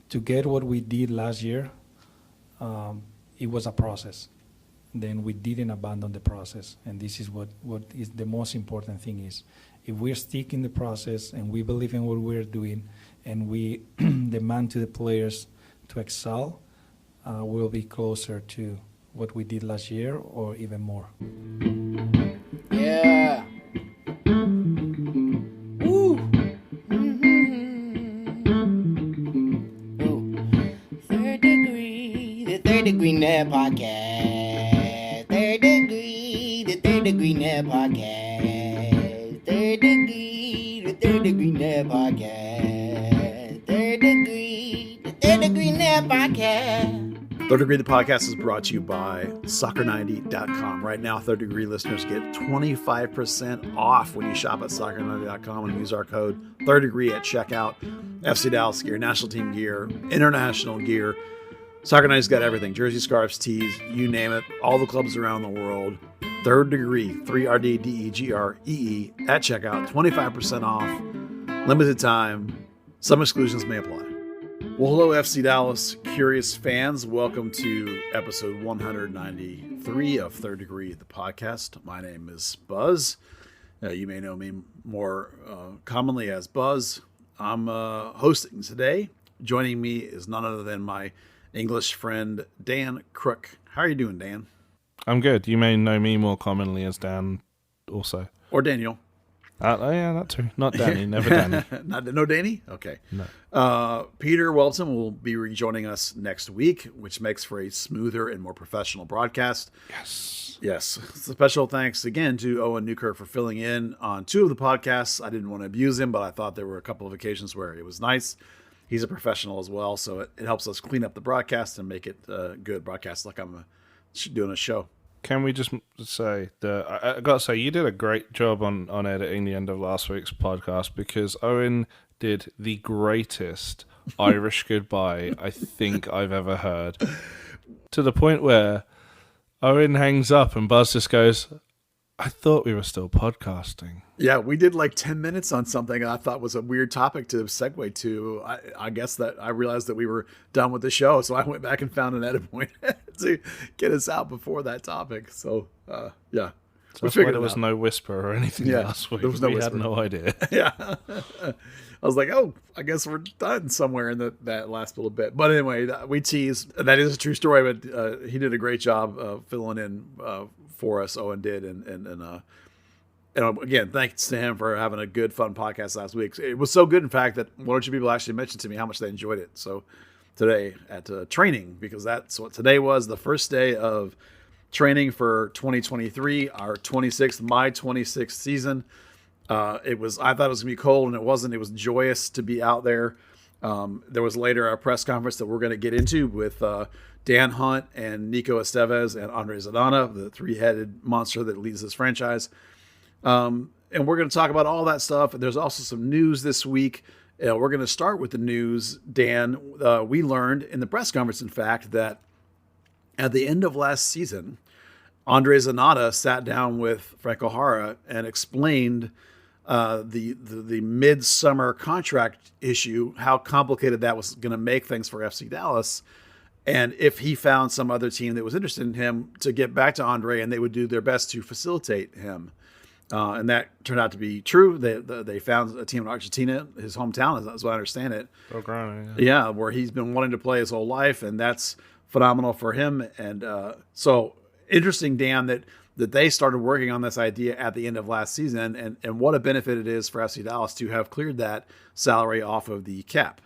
to get what we did last year, it was a process. Then we didn't abandon the process, and this is what is the most important thing is, if we're stick in the process and we believe in what we're doing, and we demand to the players to excel, we'll be closer to what we did last year or even more. Yeah. Woo. Ooh. Third Degree, the Third Degree Net Podcast. Third Degree, the Third Degree Net Podcast. Third Degree, the Third Degree Net Podcast. Third Degree, the Third Degree Net Podcast. Third Degree, the podcast, is brought to you by Soccer90.com. Right now, Third Degree listeners get 25% off when you shop at Soccer90.com and use our code Third Degree at checkout. FC Dallas gear, national team gear, international gear. Soccer90's got everything. Jersey, scarves, tees, you name it. All the clubs around the world. Third Degree, 3RDDEGREE at checkout. 25% off. Limited time. Some exclusions may apply. Well, hello, FC Dallas curious fans. Welcome to episode 193 of Third Degree, the podcast. My name is Buzz. You may know me more commonly as Buzz. I'm hosting today. Joining me is none other than my English friend, Dan Crook. How are you doing, Dan? I'm good. You may know me more commonly as Dan also. Or Daniel. Oh, yeah, that too. Not Danny. Never Danny. No Danny? Okay. No. Peter Welton will be rejoining us next week, which makes for a smoother and more professional broadcast. Yes. Special thanks again to Owen Newkirk for filling in on two of the podcasts. I didn't want to abuse him, but I thought there were a couple of occasions where it was nice. He's a professional as well, so it helps us clean up the broadcast and make it a good broadcast like I'm doing a show. Can we just say that I got to say you did a great job on editing the end of last week's podcast, because Owen did the greatest Irish goodbye I think I've ever heard. To the point where Owen hangs up and Buzz just goes, "I thought we were still podcasting." Yeah, we did like 10 minutes on something I thought was a weird topic to segue to. I guess that I realized that we were done with the show, so I went back and found an edit point to get us out before that topic. So, yeah. So that's why there was no whisper or anything last week. There was no whisper. Had no idea. Yeah. I was like, oh, I guess we're done somewhere in that last little bit. But anyway, we teased. That is a true story, but he did a great job filling in for us. Owen did. And again, thanks to him for having a good, fun podcast last week. It was so good, in fact, that one or two people actually mentioned to me how much they enjoyed it. So today at training, because that's what today was, the first day of training for 2023, our my 26th season. I thought it was going to be cold, and it wasn't. It was joyous to be out there. There was later a press conference that we're going to get into with Dan Hunt and Nico Estevez and Andre Zadana, the three-headed monster that leads this franchise. And we're going to talk about all that stuff. And there's also some news this week. We're going to start with the news, Dan. We learned in the press conference, in fact, that at the end of last season, Andre Zanata sat down with Franco Jara and explained the midsummer contract issue, how complicated that was going to make things for FC Dallas. And if he found some other team that was interested in him, to get back to Andre, and they would do their best to facilitate him. And that turned out to be true. They found a team in Argentina, his hometown, as I understand it. Belgrano, yeah, where he's been wanting to play his whole life, and that's phenomenal for him. And so interesting, Dan, that they started working on this idea at the end of last season, and what a benefit it is for FC Dallas to have cleared that salary off of the cap.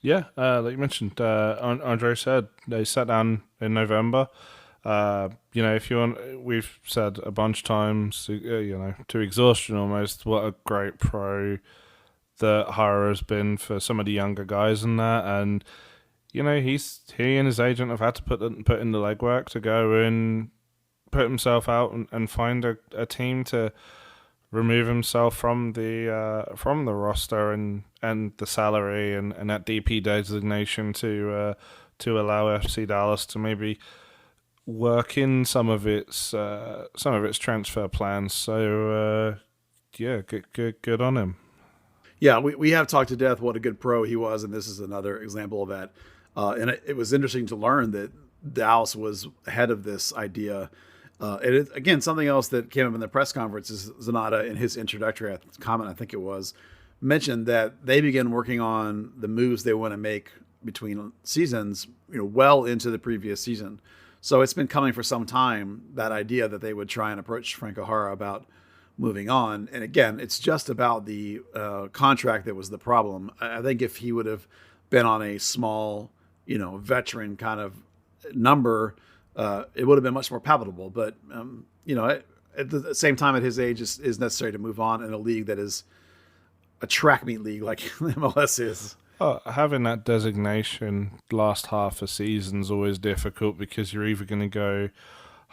Yeah, like you mentioned, Andre said they sat down in November. If you want, we've said a bunch of times, to exhaustion almost, what a great pro that Jara has been for some of the younger guys and that. And, he and his agent have had to put in the legwork to go and put himself out and find a team to remove himself from the roster and the salary and that DP designation to allow FC Dallas to maybe work in some of its transfer plans. So good on him. Yeah, we have talked to death what a good pro he was, and this is another example of that. And it was interesting to learn that Dallas was ahead of this idea. Again, something else that came up in the press conference is Zanata, in his introductory comment, I think it was, mentioned that they began working on the moves they want to make between seasons, well into the previous season. So it's been coming for some time, that idea that they would try and approach Frank O'Hara about moving on. And again, it's just about the contract that was the problem. I think if he would have been on a small, veteran kind of number, it would have been much more palatable. But, at the same time, at his age, is necessary to move on in a league that is a track meet league like MLS is. Having that designation last half a season is always difficult, because you're either going to go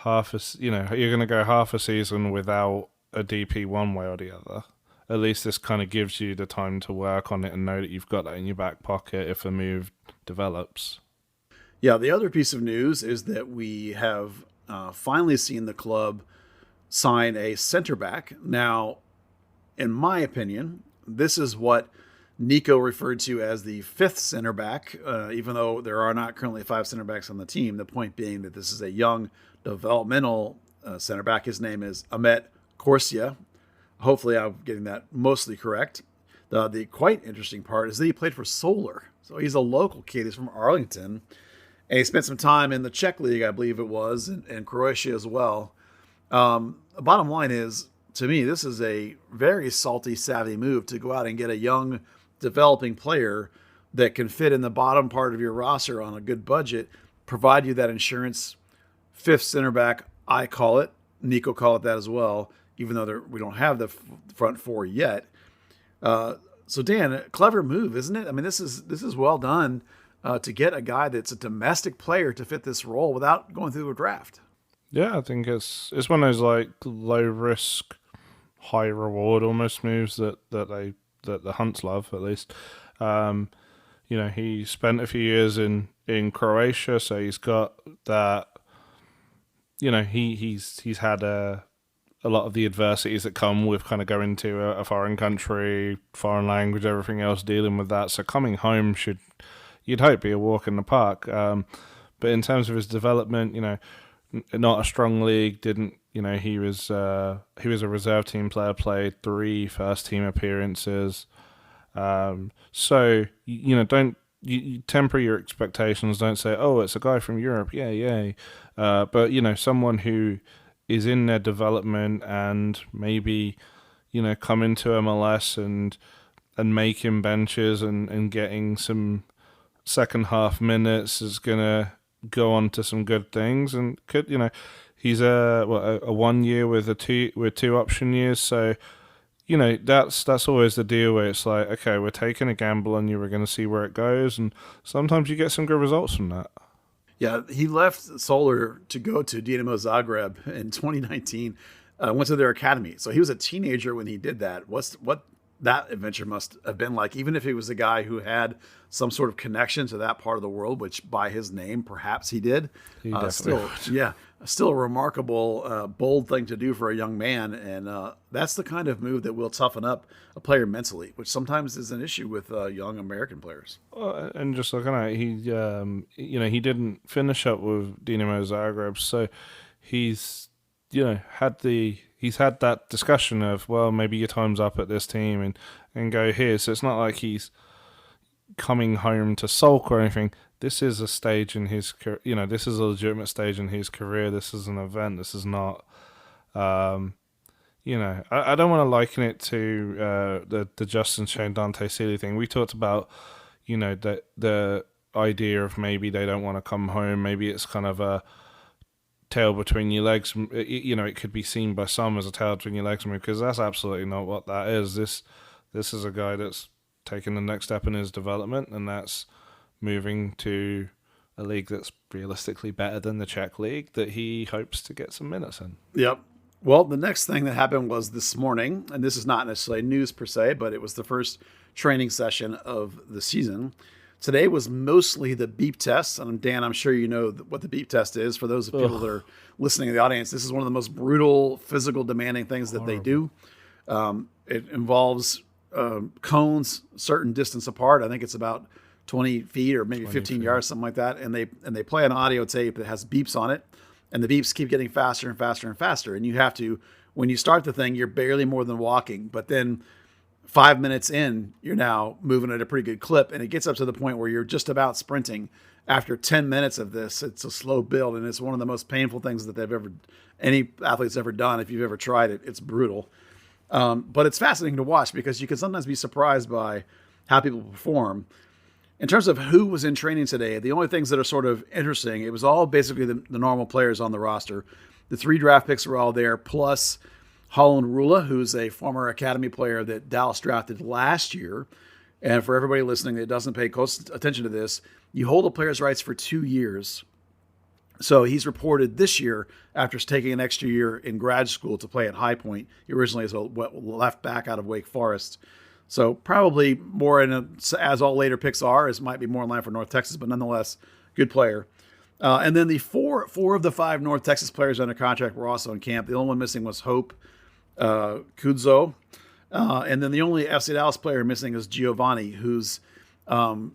you're going to go half a season without a DP one way or the other. At least this kind of gives you the time to work on it and know that you've got that in your back pocket if a move develops. Yeah, the other piece of news is that we have finally seen the club sign a center back. Now, in my opinion, this is what Nico referred to as the fifth center back, even though there are not currently 5 center backs on the team. The point being that this is a young developmental center back. His name is Amet Corsia. Hopefully I'm getting that mostly correct. The quite interesting part is that he played for Solar. So he's a local kid. He's from Arlington. And he spent some time in the Czech League, I believe it was, and Croatia as well. The bottom line is, to me, this is a very salty, savvy move to go out and get a young, developing player that can fit in the bottom part of your roster on a good budget, provide you that insurance. Fifth center back, I call it. Nico call it that as well, even though we don't have the front four yet. So Dan, a clever move, isn't it? I mean, this is well done to get a guy that's a domestic player to fit this role without going through a draft. Yeah, I think it's one of those like low risk, high reward almost moves that the Hunts love, at least. He spent a few years in Croatia, so he's got that. He's had a lot of the adversities that come with kind of going to a foreign country, foreign language, everything else, dealing with that. So coming home you'd hope, be a walk in the park. But in terms of his development, not a strong league. He was a reserve team player, played 3 first team appearances. So don't you temper your expectations. Don't say, oh, it's a guy from Europe, yay. But someone who is in their development and maybe come into MLS and making benches and getting some second half minutes is gonna go on to some good things, and could he's a 1 year with 2 option years, so that's always the deal where it's like, okay, we're taking a gamble on you, we're going to see where it goes, and sometimes you get some good results from that. Yeah, he left Solar to go to Dinamo Zagreb in 2019, went to their academy. So he was a teenager when he did that. What that adventure must have been like, even if he was a guy who had some sort of connection to that part of the world, which by his name, perhaps he did. He definitely would. Still a remarkable, bold thing to do for a young man. And that's the kind of move that will toughen up a player mentally, which sometimes is an issue with young American players. And just looking at it, he didn't finish up with Dinamo Zagreb, so he's had that discussion of, well, maybe your time's up at this team and go here. So it's not like he's coming home to sulk or anything. This is a stage in his career. This is a legitimate stage in his career. This is an event. This is not, I don't want to liken it to the Justin Shane Dante Sealy thing. We talked about, the idea of maybe they don't want to come home. Maybe it's kind of a tail between your legs. It could be seen by some as a tail between your legs move, because that's absolutely not what that is. This is a guy that's taking the next step in his development, and that's moving to a league that's realistically better than the Czech league that he hopes to get some minutes in. Yep. Well, the next thing that happened was this morning, and this is not necessarily news per se, but it was the first training session of the season. Today was mostly the beep test. And Dan, I'm sure you know what the beep test is. For those of people that are listening to the audience, this is one of the most brutal, physical, demanding things that they do. It involves cones certain distance apart. I think it's about 20 feet or maybe 15 yards, something like that. And they play an audio tape that has beeps on it, and the beeps keep getting faster and faster and faster. And you have to, when you start the thing, you're barely more than walking, but then 5 minutes in, you're now moving at a pretty good clip, and it gets up to the point where you're just about sprinting. After 10 minutes of this, it's a slow build, and it's one of the most painful things that any athlete's ever done. If you've ever tried it, it's brutal. But it's fascinating to watch because you can sometimes be surprised by how people perform. In terms of who was in training today, the only things that are sort of interesting, it was all basically the normal players on the roster. The 3 draft picks were all there, plus Holland Rula, who's a former academy player that Dallas drafted last year. And for everybody listening that doesn't pay close attention to this, you hold a player's rights for 2 years. So he's reported this year, after taking an extra year in grad school to play at High Point. He originally is a left back out of Wake Forest. So probably more as all later picks are, might be more in line for North Texas, but nonetheless, good player. And then the four of the 5 North Texas players under contract were also in camp. The only one missing was Hope Kudzo. And then the only FC Dallas player missing is Giovanni, Andre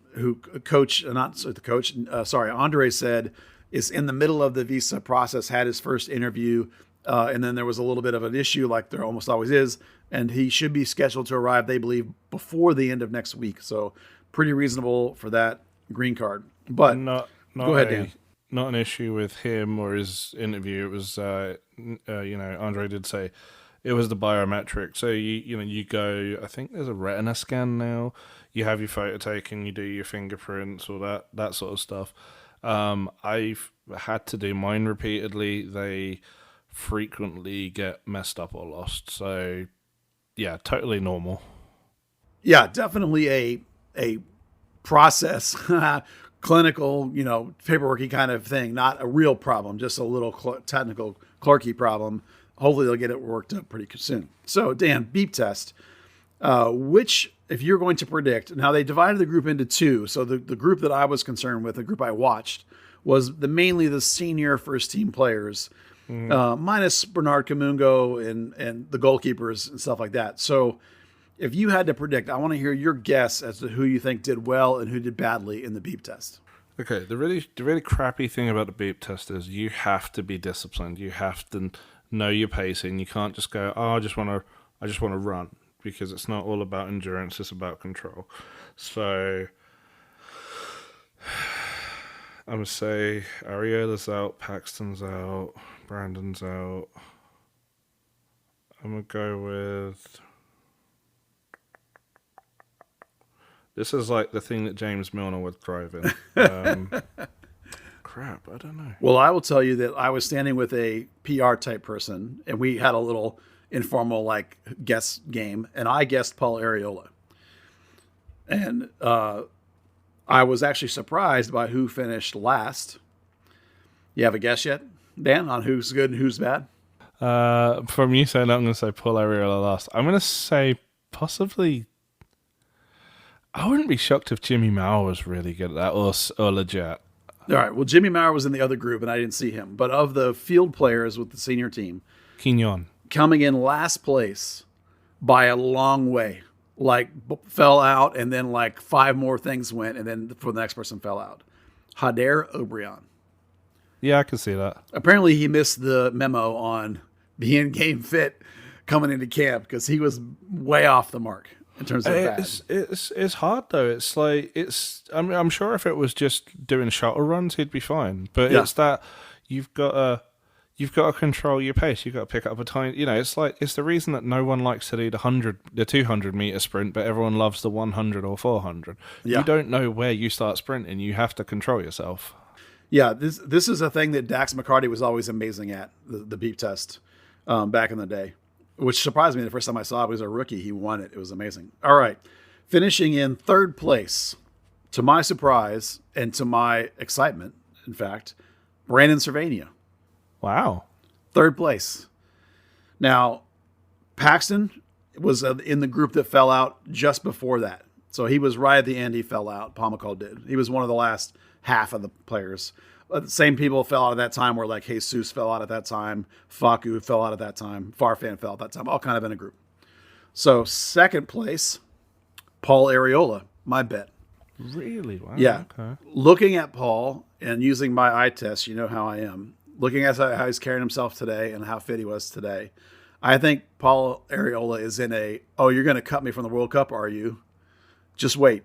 said is in the middle of the visa process, had his first interview, and then there was a little bit of an issue, like there almost always is, and he should be scheduled to arrive, they believe, before the end of next week. So pretty reasonable for that green card. But go ahead, Dan. Not an issue with him or his interview. It was, Andre did say it was the biometric. So you go. I think there's a retina scan now. You have your photo taken. You do your fingerprints, all that sort of stuff. I've had to do mine repeatedly. They frequently get messed up or lost. So, yeah, totally normal. Yeah, definitely a process, clinical, paperworky kind of thing. Not a real problem, just a little technical clerky problem. Hopefully they'll get it worked up pretty soon. So, Dan, beep test. Which, if you're going to predict, now they divided the group into 2. So the group that I was concerned with, the group I watched, was mainly the senior first team players, minus Bernard Kamungo and the goalkeepers and stuff like that. So if you had to predict, I want to hear your guess as to who you think did well and who did badly in the beep test. Okay, the really crappy thing about the beep test is you have to be disciplined. You have to know your pacing. You can't just go, I just want to run. Because it's not all about endurance, it's about control. So I'm going to say Ariela's out, Paxton's out, Brandon's out. I'm going to go with... This is like the thing that James Milner would thrive in. Crap, I don't know. Well, I will tell you that I was standing with a PR type person, and we had a little informal guess game, and I guessed Paul Areola. And I was actually surprised by who finished last. You have a guess yet, Dan, on who's good and who's bad? From you saying that, I'm going to say Paul Areola last. I'm going to say possibly... I wouldn't be shocked if Jimmy Maurer was really good at that, or legit. All right, well, Jimmy Maurer was in the other group, and I didn't see him. But of the field players with the senior team... Quignon. Coming in last place by a long way, fell out, and then 5 more things went, and then for the next person fell out. Hader Obrian. Yeah, I can see that. Apparently he missed the memo on being game fit coming into camp because he was way off the mark in terms of bad. It's hard though. It's I'm sure if it was just doing shuttle runs, he'd be fine. But yeah. It's that you've got to control your pace. You've got to pick up a tiny. It's the reason that no one likes to do the 200 meter sprint, but everyone loves the 100 or 400. Yeah. You don't know where you start sprinting. You have to control yourself. Yeah, this is a thing that Dax McCarty was always amazing at, the beep test back in the day, which surprised me the first time I saw it. He was a rookie. He won it. It was amazing. All right, finishing in third place, to my surprise and to my excitement, in fact, Brandon Cervania. Wow. Third place. Now, Paxton was in the group that fell out just before that. So he was right at the end. He fell out. Palmacol did. He was one of the last half of the players. The same people fell out at that time were like Jesus fell out at that time. Faku fell out at that time. Farfan fell at that time. All kind of in a group. So second place, Paul Areola, my bet. Really? Wow. Yeah. Okay. Looking at Paul and using my eye test, you know how I am. Looking at how he's carrying himself today and how fit he was today, I think Paul Areola is in you're going to cut me from the World Cup, are you? Just wait.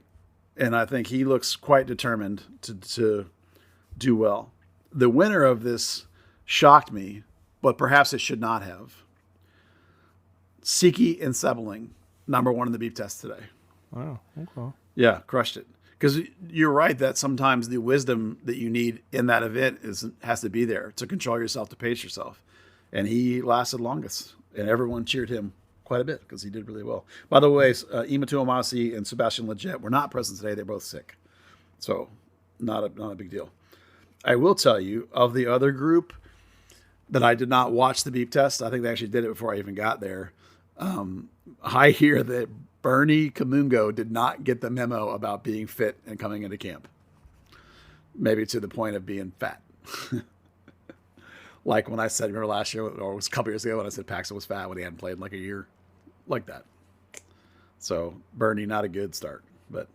And I think he looks quite determined to do well. The winner of this shocked me, but perhaps it should not have. Siki and Sebeling, number 1 in the beep test today. Wow. Okay. Yeah, crushed it. Because you're right that sometimes the wisdom that you need in that event has to be there to control yourself, to pace yourself. And he lasted longest, and everyone cheered him quite a bit because he did really well. By the way, Ima Tuamasi and Sebastian Leggett were not present today. They're both sick. So not a big deal. I will tell you, of the other group that I did not watch the beep test, I think they actually did it before I even got there. I hear that Bernie Kamungo did not get the memo about being fit and coming into camp. Maybe to the point of being fat. Like when I said, remember last year, or it was a couple years ago when I said Paxton was fat when he hadn't played in like a year. Like that. So Bernie, not a good start, but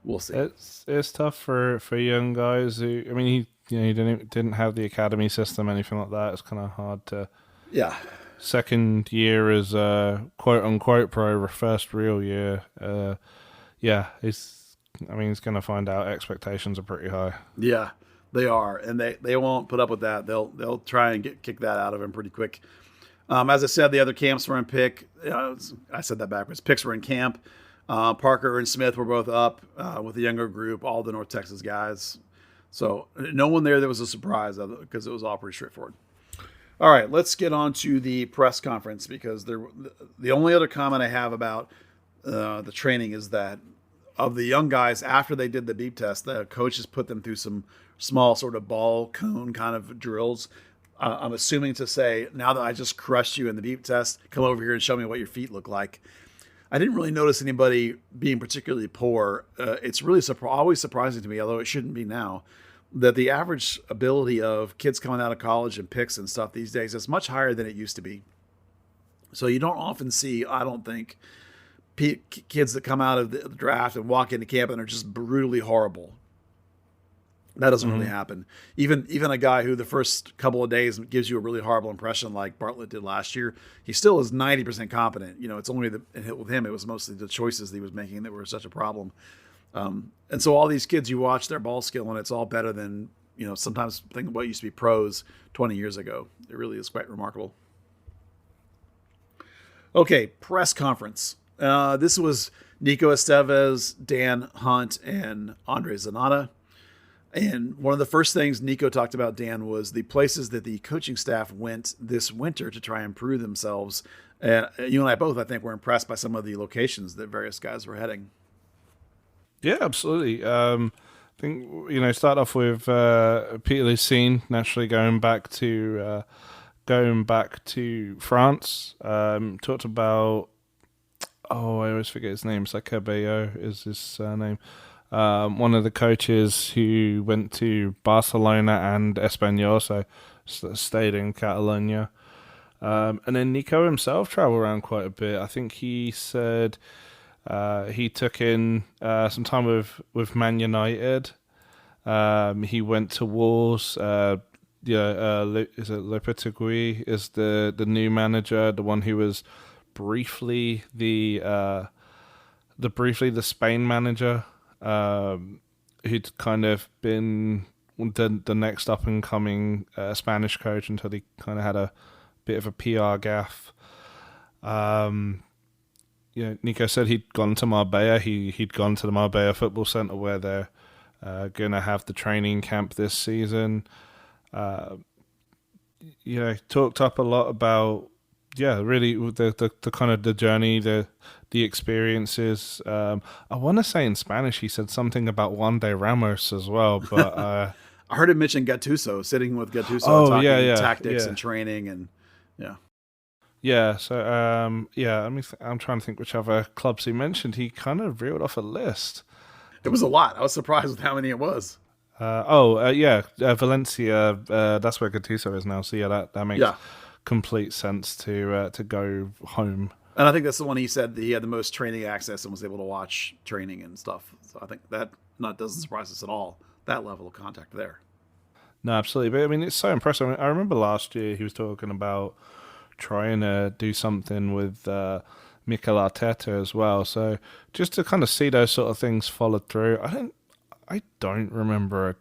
we'll see. It's tough for young guys who, I mean, he didn't have the academy system, anything like that. It's kind of hard to. Yeah. Second year as quote unquote pro, first real year. He's going to find out expectations are pretty high. Yeah, they are, and they won't put up with that. They'll try and kick that out of him pretty quick. As I said, the other camps were in pick. I said that backwards. Picks were in camp. Parker and Smith were both up with the younger group, all the North Texas guys. So no one there that was a surprise because it was all pretty straightforward. All right, let's get on to the press conference because the only other comment I have about the training is that of the young guys, after they did the beep test, the coaches put them through some small sort of ball cone kind of drills. I'm assuming to say, now that I just crushed you in the beep test, come over here and show me what your feet look like. I didn't really notice anybody being particularly poor. It's really always surprising to me, although it shouldn't be now, that the average ability of kids coming out of college and picks and stuff these days is much higher than it used to be. So you don't often see, I don't think, kids that come out of the draft and walk into camp and are just brutally horrible. That doesn't really happen. Even a guy who the first couple of days gives you a really horrible impression like Bartlett did last year, he still is 90% competent. It's only with him, it was mostly the choices that he was making that were such a problem. And so all these kids, you watch their ball skill and it's all better than, sometimes think of what used to be pros 20 years ago. It really is quite remarkable. Okay, press conference. This was Nico Estevez, Dan Hunt, and Andre Zanata. And one of the first things Nico talked about, Dan, was the places that the coaching staff went this winter to try and improve themselves. And you and I both, I think, were impressed by some of the locations that various guys were heading. Yeah, absolutely. I think, start off with Peter Lucine, naturally going back to France. Talked about, I always forget his name. Sacabeyo is his surname. One of the coaches who went to Barcelona and Espanyol, so stayed in Catalonia. And then Nico himself traveled around quite a bit. I think he said he took in some time with Man United. He went to Wolves. Is it Lopetegui is the new manager, the one who was briefly the Spain manager. Who'd kind of been the next up and coming Spanish coach until he kind of had a bit of a PR gaffe. Nico said he'd gone to Marbella. He'd gone to the Marbella Football Center where they're going to have the training camp this season. Talked up a lot about really the kind of the journey, the experiences. I want to say in Spanish he said something about Juan de Ramos as well, but I heard him mention Gattuso, sitting with Gattuso, talking tactics and training, and So I'm trying to think which other clubs he mentioned. He kind of reeled off a list. It was a lot. I was surprised with how many it was. Valencia. That's where Gattuso is now. So that makes complete sense to go home And I think that's the one he said that he had the most training access and was able to watch training and stuff. So I think that doesn't surprise us at all, that level of contact there. No, absolutely. But I mean, it's so impressive. I mean, I remember last year he was talking about trying to do something with Mikel Arteta as well. So just to kind of see those sort of things followed through, I don't remember.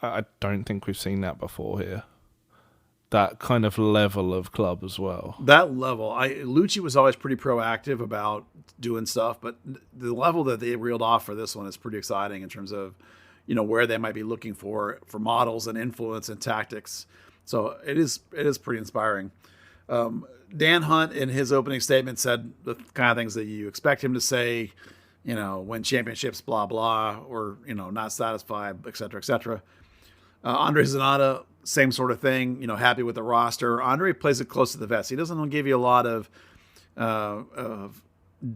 I don't think we've seen that before here. That kind of level of club as well. That level, Lucci was always pretty proactive about doing stuff, but the level that they reeled off for this one is pretty exciting in terms of, where they might be looking for models and influence and tactics. So it is pretty inspiring. Dan Hunt in his opening statement said the kind of things that you expect him to say, win championships, blah, blah, or, not satisfied, et cetera, et cetera. Andre Zanata, same sort of thing, happy with the roster. Andre plays it close to the vest. He doesn't give you a lot of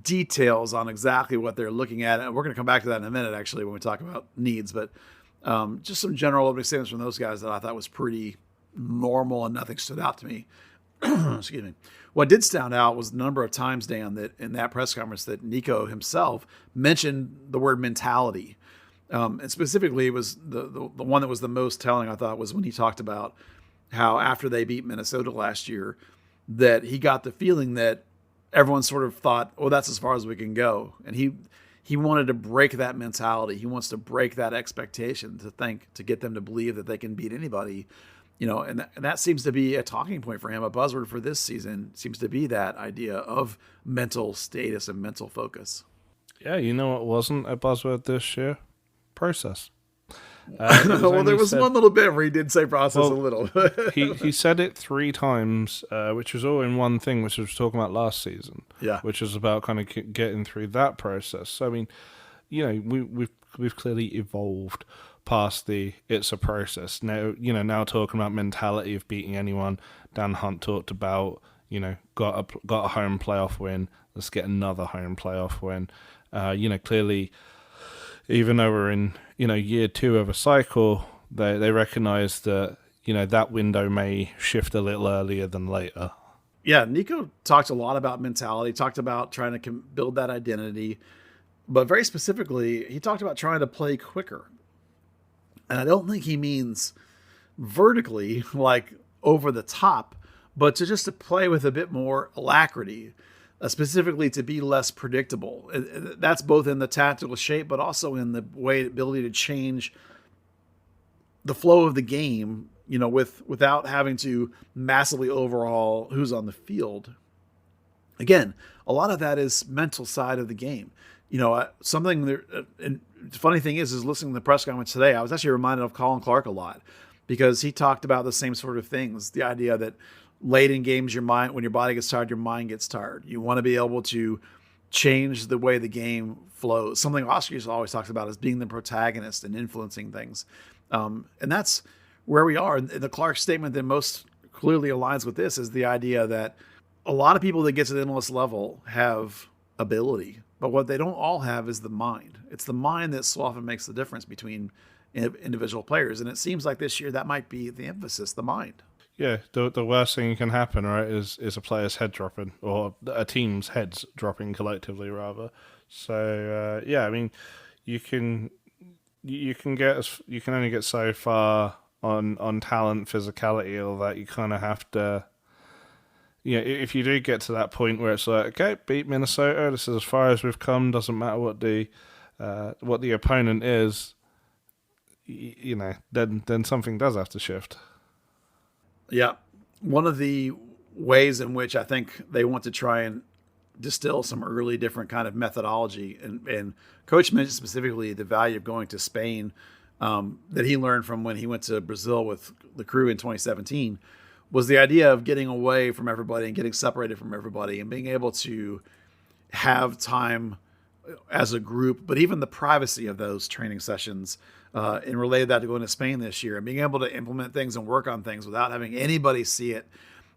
details on exactly what they're looking at. And we're going to come back to that in a minute, actually, when we talk about needs. But just some general opening statements from those guys that I thought was pretty normal and nothing stood out to me. Excuse me. What did stand out was the number of times, Dan, that in that press conference that Nico himself mentioned the word mentality. And specifically, it was the one that was the most telling, I thought, was when he talked about how after they beat Minnesota last year, that he got the feeling that everyone sort of thought, oh, that's as far as we can go. And he wanted to break that mentality. He wants to break that expectation to get them to believe that they can beat anybody. And that seems to be a talking point for him. A buzzword for this season seems to be that idea of mental status and mental focus. Yeah, you know what wasn't a buzzword this year? Process. Well, there was one little bit where he did say process a little. he said it 3 times, which was all in one thing, which we were talking about last season. Yeah, which was about kind of getting through that process. So I mean, we've clearly evolved past it's a process now. Now talking about mentality of beating anyone. Dan Hunt talked about got a home playoff win. Let's get another home playoff win. Clearly, even though we're in year 2 of a cycle, they recognise that that window may shift a little earlier than later. Yeah, Nico talked a lot about mentality, talked about trying to build that identity, but very specifically, he talked about trying to play quicker. And I don't think he means vertically, like over the top, but to play with a bit more alacrity. Specifically to be less predictable. That's both in the tactical shape, but also in the ability to change the flow of the game, without having to massively overhaul who's on the field. Again, a lot of that is mental side of the game. Something there, and the funny thing is listening to the press conference today, I was actually reminded of Colin Clark a lot because he talked about the same sort of things. The idea that late in games, when your body gets tired, your mind gets tired. You want to be able to change the way the game flows. Something Oscar always talks about is being the protagonist and influencing things. And that's where we are. And the Clark statement that most clearly aligns with this is the idea that a lot of people that get to the endless level have ability, but what they don't all have is the mind. It's the mind that so often makes the difference between individual players. And it seems like this year that might be the emphasis, the mind. Yeah, the worst thing that can happen, right, is a player's head dropping, or a team's heads dropping collectively, rather. So I mean, you can only get so far on talent, physicality, all that. You kind of have to, if you do get to that point where it's like, okay, beat Minnesota, this is as far as we've come. Doesn't matter what the opponent is, then something does have to shift. Yeah. One of the ways in which I think they want to try and distill some early different kind of methodology, and Coach mentioned specifically the value of going to Spain that he learned from when he went to Brazil with the crew in 2017, was the idea of getting away from everybody and getting separated from everybody and being able to have time as a group, but even the privacy of those training sessions, and related that to going to Spain this year and being able to implement things and work on things without having anybody see it.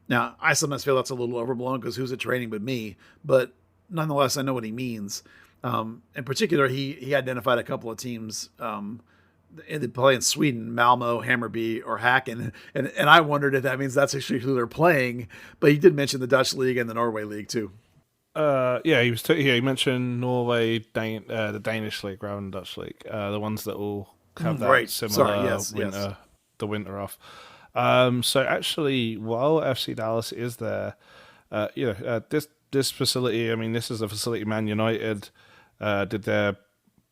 Now, I sometimes feel that's a little overblown because who's at training but me, but nonetheless, I know what he means. In particular, he identified a couple of teams they play in Sweden, Malmo, Hammarby, or Häcken, and I wondered if that means that's actually who they're playing, but he did mention the Dutch League and the Norway League too. Yeah, he mentioned Norway, the Danish league rather than Dutch league. The ones that all have that Right. Sorry. similar Yes. Yes. the winter off. So actually, while FC Dallas is there, this facility. I mean, this is a facility Man United did their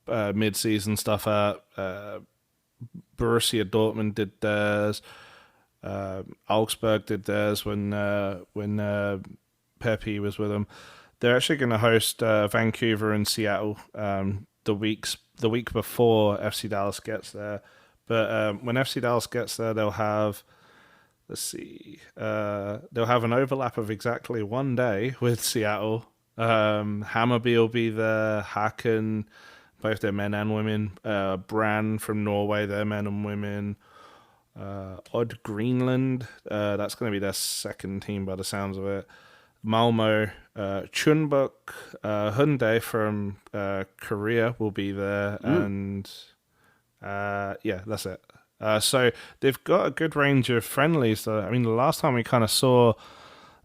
mid-season stuff at. Borussia Dortmund did theirs. Augsburg did theirs when Pepe was with them. They're actually going to host Vancouver and Seattle the week before FC Dallas gets there. But when FC Dallas gets there, they'll have they'll have an overlap of exactly one day with Seattle. Hammarby will be there. Haken, both their men and women. Brann from Norway, their men and women. Odd Greenland, that's going to be their second team by the sounds of it. Malmo, Chunbuk, Hyundai from Korea will be there, and yeah, that's it. So they've got a good range of friendlies. I mean, the last time we kind of saw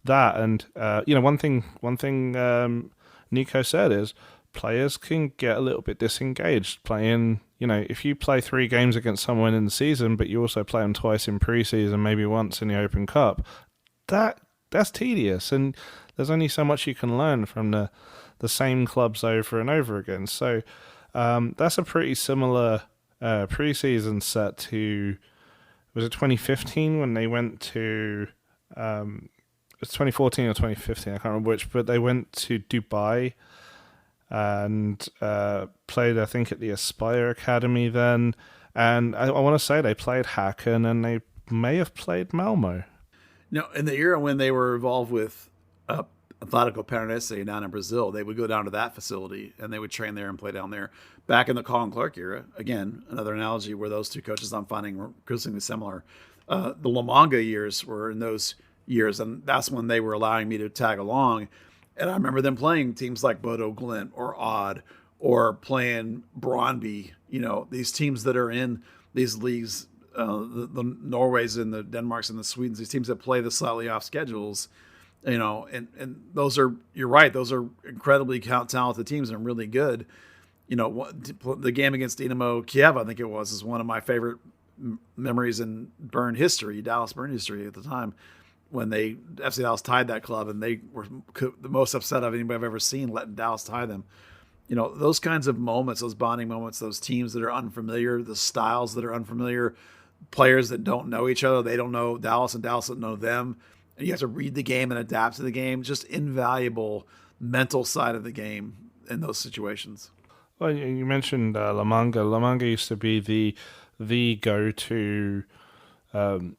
that, and one thing Nico said is players can get a little bit disengaged playing. If you play 3 games against someone in the season, but you also play them twice in preseason, maybe once in the Open Cup, that's tedious, and there's only so much you can learn from the same clubs over and over again. So that's a pretty similar preseason set to, was it 2015 when they went to, it's 2014 or 2015, I can't remember which, but they went to Dubai and played, I think, at the Aspire Academy then. And I want to say they played Haken and they may have played Malmo. No, in the era when they were involved with Atlético Paranaense down in Brazil, they would go down to that facility and they would train there and play down there. Back in the Colin Clark era, again, another analogy where those two coaches I'm finding were increasingly similar. The La Manga years were in those years, and that's when they were allowing me to tag along. And I remember them playing teams like Bodo Glint or Odd or playing Brøndby, these teams that are in these leagues, the Norways and the Denmarks and the Swedens, these teams that play the slightly off schedules, and those are, you're right, those are incredibly talented teams and really good. The game against Dynamo Kiev, I think it was, is one of my favorite memories in Dallas Burn history at the time, when FC Dallas tied that club, and they were the most upset of anybody I've ever seen letting Dallas tie them. Those kinds of moments, those bonding moments, those teams that are unfamiliar, the styles that are unfamiliar, players that don't know each other, they don't know Dallas and Dallas don't know them, and you have to read the game and adapt to the game. Just invaluable mental side of the game in those situations. Well, you mentioned La Manga. La Manga used to be the go-to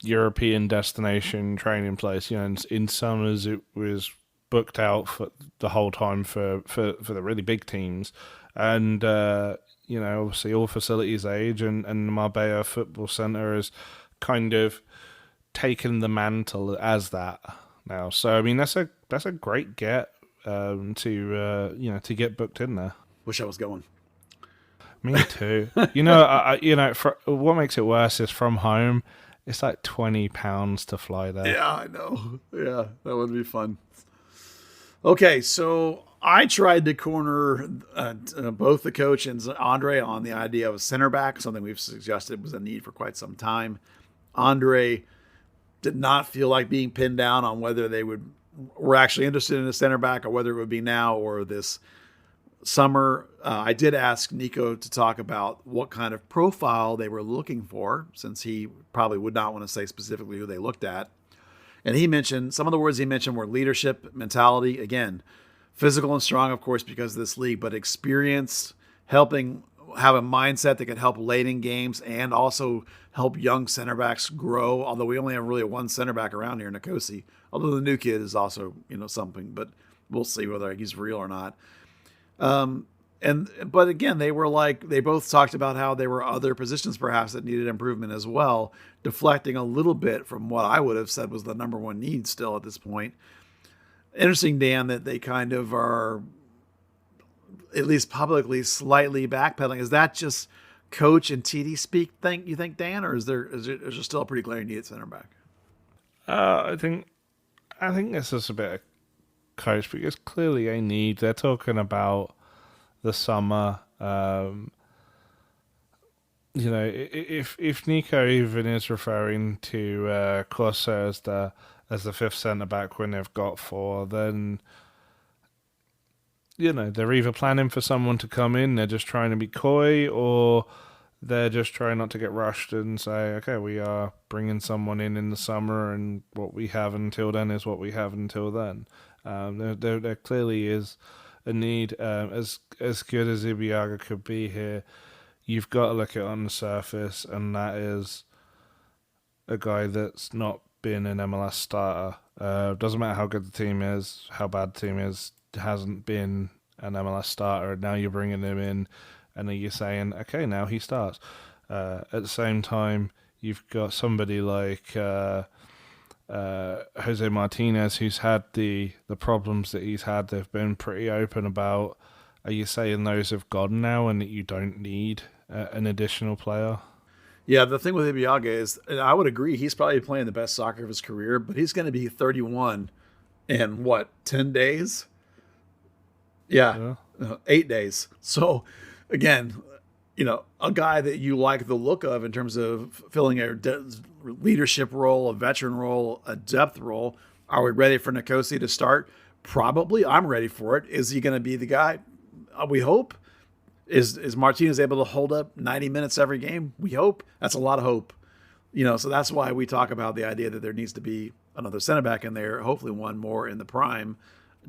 European destination training place. In summers it was booked out for the whole time for the really big teams, and obviously all facilities age, and Marbella Football Center has kind of taken the mantle as that now. So I mean that's a great get to get booked in there. Wish I was going. Me too. What makes it worse is from home. It's like £20 to fly there. Yeah, I know. Yeah, that would be fun. Okay, so I tried to corner both the coach and Andre on the idea of a center back, something we've suggested was a need for quite some time. Andre did not feel like being pinned down on whether they were actually interested in a center back or whether it would be now or this summer. I did ask Nico to talk about what kind of profile they were looking for, since he probably would not want to say specifically who they looked at. And he mentioned, some of the words he mentioned were leadership, mentality, again, physical and strong, of course, because of this league, but experience, helping have a mindset that could help late in games and also help young center backs grow. Although we only have really one center back around here, Nkosi, although the new kid is also, something, but we'll see whether he's real or not. But again, they both talked about how there were other positions perhaps that needed improvement as well, deflecting a little bit from what I would have said was the number one need still at this point. Interesting, Dan, that they kind of are, at least publicly, slightly backpedaling. Is that just coach and TD speak you think, Dan, or is there still a pretty glaring need at center back? I think this is a bit coach because clearly a need. They're talking about the summer. If Nico even is referring to Corsair as the fifth centre back when they've got four, then they're either planning for someone to come in, they're just trying to be coy, or they're just trying not to get rushed and say, okay, we are bringing someone in the summer, and what we have until then is what we have until then. There clearly is a need. As good as Ibeagha could be here, you've got to look at it on the surface, and that is a guy that's not been an MLS starter. Doesn't matter how good the team is, how bad the team is, hasn't been an MLS starter. Now you're bringing him in, and then you're saying, okay, now he starts. At the same time, you've got somebody like Jose Martinez, who's had the problems that he's had. They've been pretty open about. Are you saying those have gone now, and that you don't need an additional player? Yeah, the thing with Ibeagha is, and I would agree, he's probably playing the best soccer of his career, but he's going to be 31 in 10 days? Yeah. 8 days. So, again, a guy that you like the look of in terms of filling a leadership role, a veteran role, a depth role. Are we ready for Nicosia to start? Probably. I'm ready for it. Is he going to be the guy? We hope. Is Martinez able to hold up 90 minutes every game? We hope. That's a lot of hope. So that's why we talk about the idea that there needs to be another center back in there, hopefully one more in the prime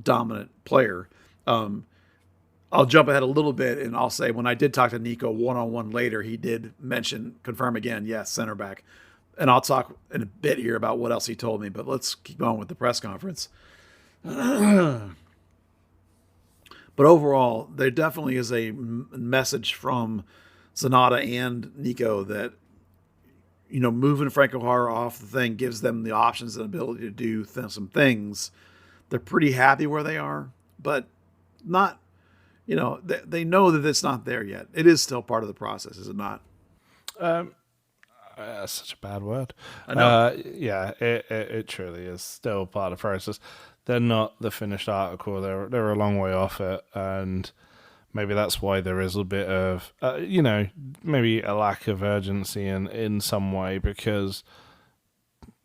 dominant player. I'll jump ahead a little bit, and I'll say when I did talk to Nico one-on-one later, he did confirm again, yes, center back. And I'll talk in a bit here about what else he told me, but let's keep going with the press conference. But overall, there definitely is a message from Zanata and Nico that, moving Franco Jara off the thing gives them the options and ability to do some things. They're pretty happy where they are, but not, they know that it's not there yet. It is still part of the process, is it not? That's such a bad word. I know. Yeah, it truly is still part of the process. They're not the finished article. They're a long way off it, and maybe that's why there is a bit of, maybe a lack of urgency in some way, because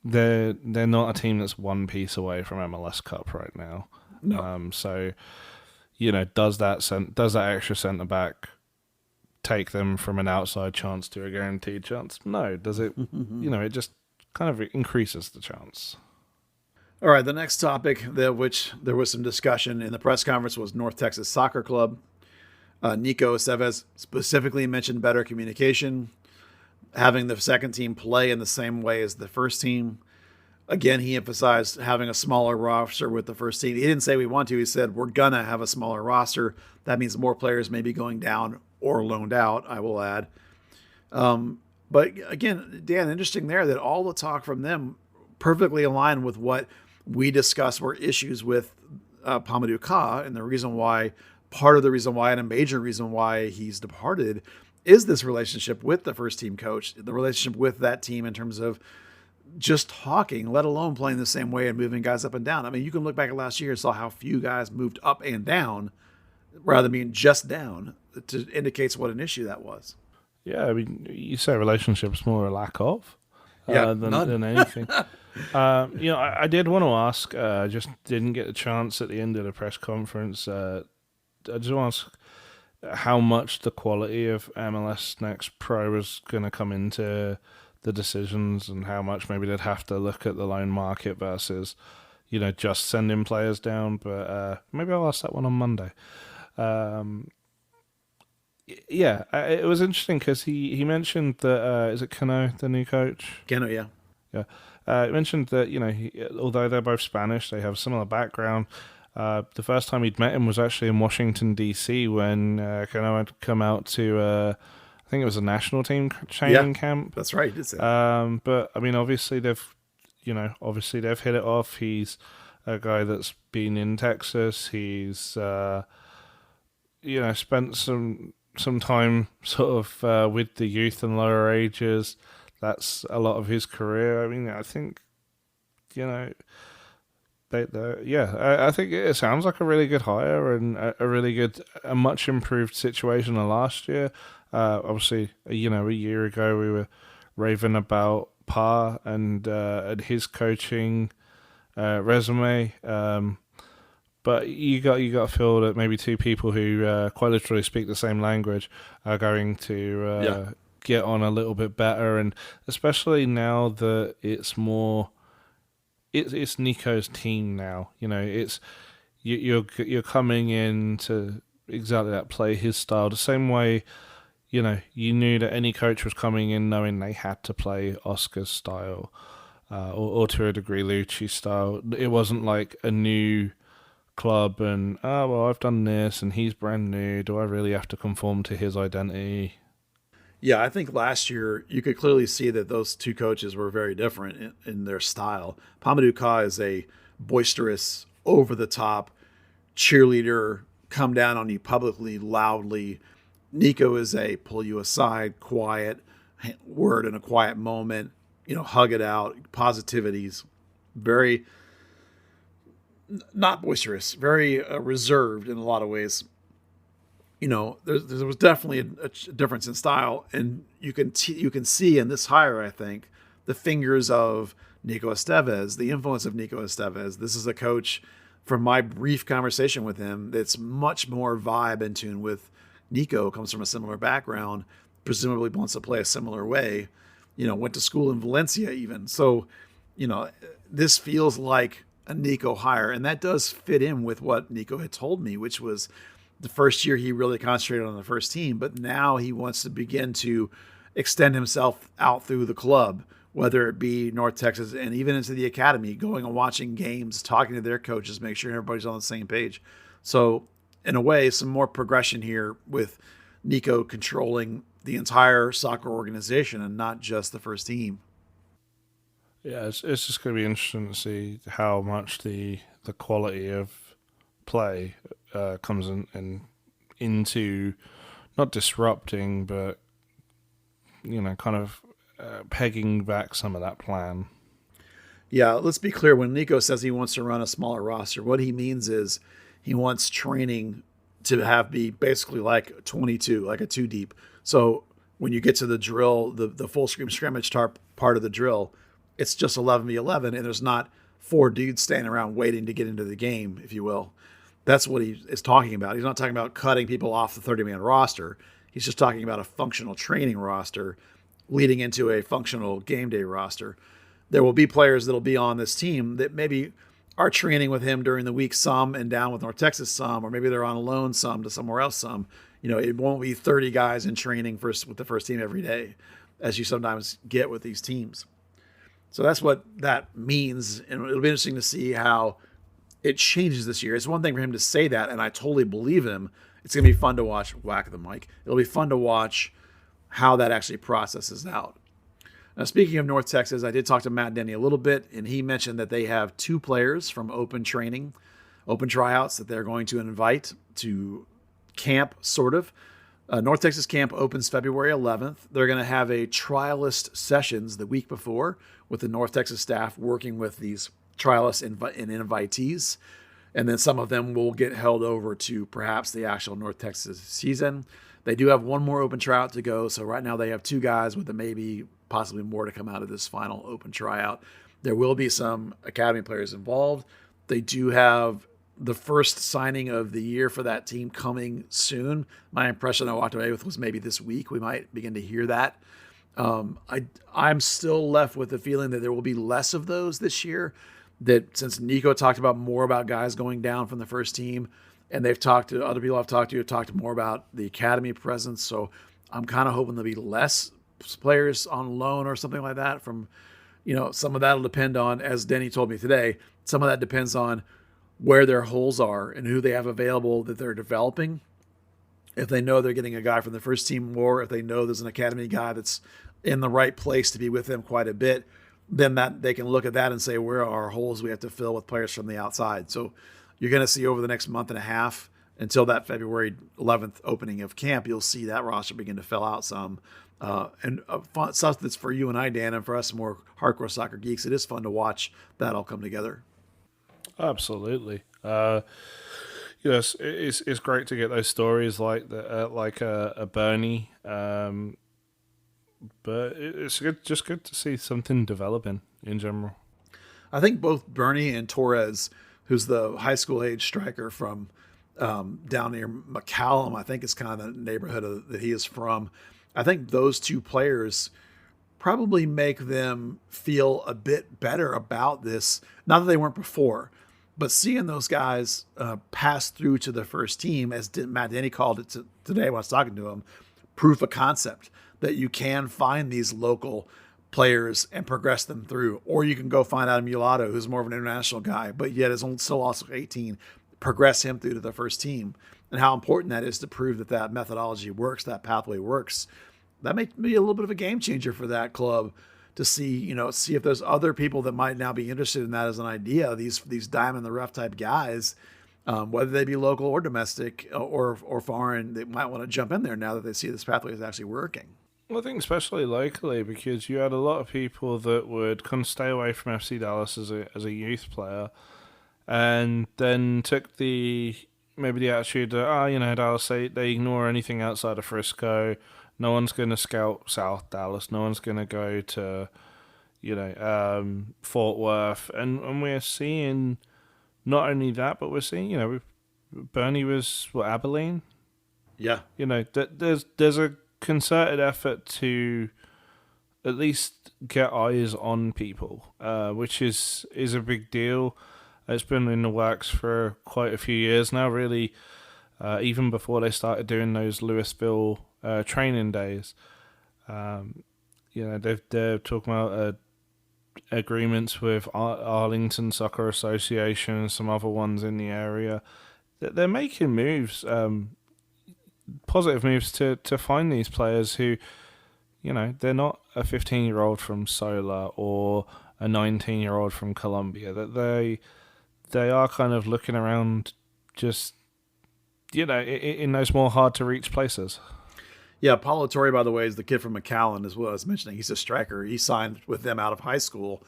they're not a team that's one piece away from MLS Cup right now. No. So, does that extra centre back take them from an outside chance to a guaranteed chance? No. Does it? It just kind of increases the chance. All right, the next topic, which there was some discussion in the press conference, was North Texas Soccer Club. Nico Estevez specifically mentioned better communication, having the second team play in the same way as the first team. Again, he emphasized having a smaller roster with the first team. He didn't say we want to. He said we're going to have a smaller roster. That means more players may be going down or loaned out, I will add. But again, Dan, interesting there that all the talk from them perfectly aligned with what we discussed were issues with Pamadou Ka, and part of the reason why and a major reason why he's departed is this relationship with the first team coach, the relationship with that team in terms of just talking, let alone playing the same way and moving guys up and down. I mean, you can look back at last year and saw how few guys moved up and down rather than being just down. To indicates what an issue that was. Yeah, I mean, you say relationships more a lack of than anything. I did want to ask, I just didn't get a chance at the end of the press conference. I just want to ask how much the quality of MLS Next Pro is going to come into the decisions, and how much maybe they'd have to look at the loan market versus, just sending players down. But maybe I'll ask that one on Monday. Yeah, it was interesting because he mentioned that, is it Cano, the new coach? Cano, yeah. Yeah. He mentioned that, although they're both Spanish, they have similar background. The first time he'd met him was actually in Washington, D.C. when Cano had come out to, I think it was a national team training camp. That's right. It's but, I mean, obviously they've hit it off. He's a guy that's been in Texas. He's, spent some time sort of with the youth and lower ages. That's a lot of his career. I mean, I think, I think it sounds like a really good hire and a really good, a much improved situation than last year. Obviously, a year ago we were raving about Parr and his coaching resume. But you got to feel that maybe two people who quite literally speak the same language are going to get on a little bit better, and especially now that it's more. It's Nico's team now. It's you're coming in to exactly that, play his style the same way. You knew that any coach was coming in knowing they had to play Oscar's style, or to a degree Lucci's style. It wasn't like a new club and I've done this and he's brand new. Do I really have to conform to his identity? Yeah, I think last year you could clearly see that those two coaches were very different in their style. Pamadou Ka is a boisterous, over-the-top cheerleader, come down on you publicly, loudly. Nico is a pull you aside, quiet word in a quiet moment, hug it out, positivities, very not boisterous, very reserved in a lot of ways. There was definitely a difference in style, and you can see in this hire, I think, the fingers of Nico Estevez, the influence of Nico Estevez. This is a coach, from my brief conversation with him, that's much more vibe in tune with Nico, comes from a similar background, presumably wants to play a similar way, went to school in Valencia even. So, this feels like a Nico hire, and that does fit in with what Nico had told me, which was the first year he really concentrated on the first team, but now he wants to begin to extend himself out through the club, whether it be North Texas and even into the academy, going and watching games, talking to their coaches, make sure everybody's on the same page. So in a way, some more progression here with Nico controlling the entire soccer organization and not just the first team. Yeah, it's just going to be interesting to see how much the quality of play comes into not disrupting, but kind of pegging back some of that plan. Yeah, let's be clear. When Nico says he wants to run a smaller roster, what he means is he wants training to be basically like 22, like a 2 deep. So when you get to the drill, the full scrimmage part of the drill, it's just 11v11, and there's not 4 dudes standing around waiting to get into the game, if you will. That's what he is talking about. He's not talking about cutting people off the 30-man roster. He's just talking about a functional training roster leading into a functional game day roster. There will be players that will be on this team that maybe are training with him during the week some and down with North Texas some, or maybe they're on loan some to somewhere else some. It won't be 30 guys in training with the first team every day, as you sometimes get with these teams. So that's what that means, and it'll be interesting to see how it changes this year. It's one thing for him to say that, and I totally believe him. It's going to be fun to watch. Whack the mic. It'll be fun to watch how that actually processes out. Now, speaking of North Texas, I did talk to Matt Denny a little bit, and he mentioned that they have 2 players from open tryouts that they're going to invite to camp, sort of. North Texas camp opens February 11th. They're going to have a trialist sessions the week before with the North Texas staff working with these trialists and invitees. And then some of them will get held over to perhaps the actual North Texas season. They do have 1 more open tryout to go. So right now they have 2 guys with maybe possibly more to come out of this final open tryout. There will be some academy players involved. They do have the first signing of the year for that team coming soon. My impression I walked away with was maybe this week we might begin to hear that. I'm still left with the feeling that there will be less of those this year. That since Nico talked about more about guys going down from the first team, and they've talked to other people I've talked to have talked more about the academy presence. So I'm kind of hoping there'll be less players on loan or something like that from, some of that'll depend on, as Denny told me today, some of that depends on where their holes are and who they have available that they're developing. If they know they're getting a guy from the first team more, if they know there's an academy guy that's in the right place to be with them quite a bit, then that they can look at that and say, where are our holes we have to fill with players from the outside? So you're going to see over the next month and a half until that February 11th opening of camp, you'll see that roster begin to fill out some. And fun stuff that's for you and I, Dan, and for us more hardcore soccer geeks, it is fun to watch that all come together. Absolutely. Yes, it's great to get those stories like a Bernie. But it's good to see something developing in general. I think both Bernie and Torres, who's the high school age striker from down near McCallum, I think is kind of the neighborhood that he is from. I think those two players probably make them feel a bit better about this. Not that they weren't before, but seeing those guys pass through to the first team, as Matt Denny called it today when I was talking to him, proof of concept that you can find these local players and progress them through. Or you can go find Adam Mulatto, who's more of an international guy, but yet is still also 18, progress him through to the first team. And how important that is to prove that methodology works, that pathway works. That may be a little bit of a game changer for that club to see if there's other people that might now be interested in that as an idea. These diamond in the rough type guys, whether they be local or domestic or foreign, they might want to jump in there now that they see this pathway is actually working. Well, I think especially locally, because you had a lot of people that would kind of stay away from FC Dallas as a youth player, and then took maybe the attitude that Dallas they ignore anything outside of Frisco. No one's going to scout South Dallas. No one's going to go to Fort Worth, and we're seeing not only that, but we're seeing Bernie was Abilene. Yeah, there's a concerted effort to at least get eyes on people, which is a big deal. It's been in the works for quite a few years now, really, even before they started doing those Louisville training days. They're talking about agreements with Arlington Soccer Association and some other ones in the area. They're making moves, positive moves to find these players who, they're not a 15-year-old from Sola or a 19-year-old from Columbia. That they are kind of looking around, just in those more hard to reach places. Yeah, Paulo Torre, by the way, is the kid from McAllen, as well as mentioning. He's a striker. He signed with them out of high school.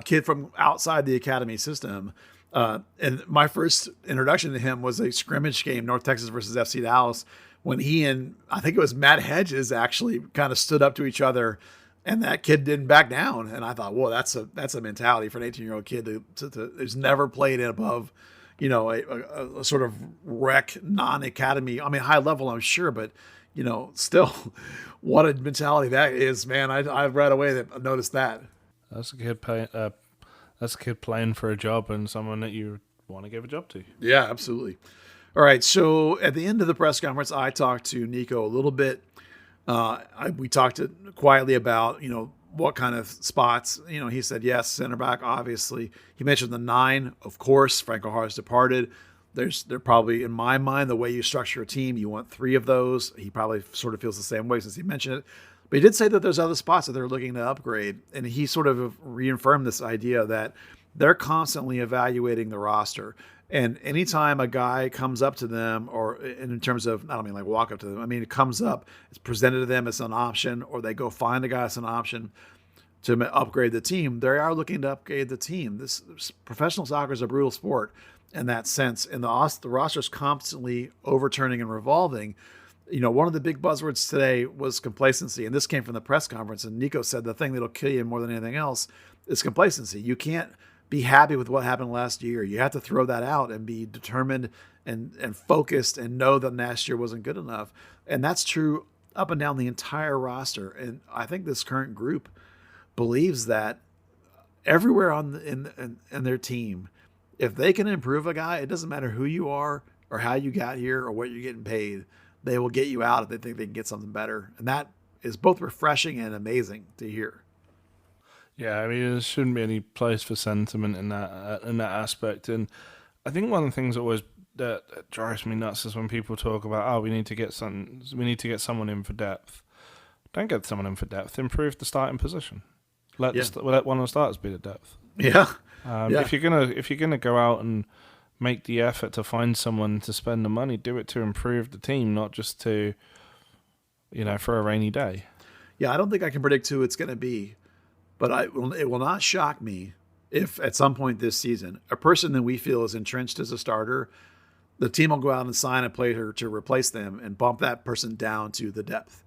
Kid from outside the academy system. And my first introduction to him was a scrimmage game, North Texas versus FC Dallas, when he and I think it was Matt Hedges actually kind of stood up to each other, and that kid didn't back down. And I thought, whoa, that's a mentality for an 18-year-old kid who's never played above, a sort of rec non-academy. I mean, high level, I'm sure, but still, what a mentality that is, man. I right away that noticed that. That's a kid playing. That's a kid playing for a job and someone that you want to give a job to. Yeah, absolutely. All right. So at the end of the press conference, I talked to Nico a little bit. We talked quietly about what kind of spots. He said yes, center back. Obviously, he mentioned the 9. Of course, Franco Harris departed. They're probably, in my mind, the way you structure a team, you want 3 of those. He probably sort of feels the same way since he mentioned it. But he did say that there's other spots that they're looking to upgrade. And he sort of reaffirmed this idea that they're constantly evaluating the roster. And anytime a guy comes up to them, or in terms of, I don't mean like walk up to them, I mean it comes up, it's presented to them as an option, or they go find a guy as an option to upgrade the team, they are looking to upgrade the team. This professional soccer is a brutal sport in that sense. And the roster's constantly overturning and revolving. One of the big buzzwords today was complacency. And this came from the press conference. And Nico said the thing that'll kill you more than anything else is complacency. You can't be happy with what happened last year. You have to throw that out and be determined and focused and know that last year wasn't good enough. And that's true up and down the entire roster. And I think this current group believes that everywhere in their team, if they can improve a guy, it doesn't matter who you are or how you got here or what you're getting paid. They will get you out if they think they can get something better. And that is both refreshing and amazing to hear. Yeah, I mean, there shouldn't be any place for sentiment in that aspect. And I think one of the things that drives me nuts is when people talk about, we need to get someone in for depth. Don't get someone in for depth. Improve the starting position. Let one of the starters be the depth. Yeah. If you're gonna go out and make the effort to find someone to spend the money, do it to improve the team, not just to, for a rainy day. Yeah, I don't think I can predict who it's going to be, but it will not shock me if at some point this season, a person that we feel is entrenched as a starter, the team will go out and sign a player to replace them and bump that person down to the depth.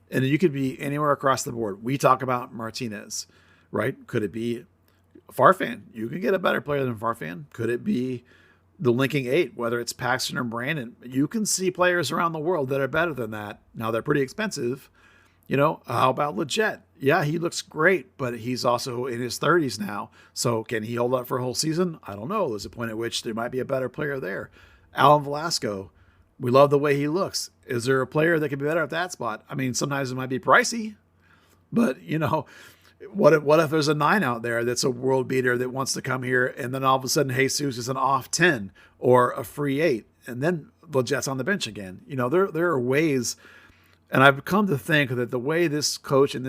And you could be anywhere across the board. We talk about Martinez, right? Could it be Farfan? You can get a better player than Farfan. Could it be the linking eight, whether it's Paxton or Brandon? You can see players around the world that are better than that. Now, they're pretty expensive. How about Leggett? Yeah, he looks great, but he's also in his 30s now. So can he hold up for a whole season? I don't know. There's a point at which there might be a better player there. Alan Velasco, we love the way he looks. Is there a player that could be better at that spot? I mean, sometimes it might be pricey, but what if there's a 9 out there that's a world beater that wants to come here, and then all of a sudden Jesus is an off 10 or a free 8, and then Legett's on the bench again. There are ways, and I've come to think that the way this coach and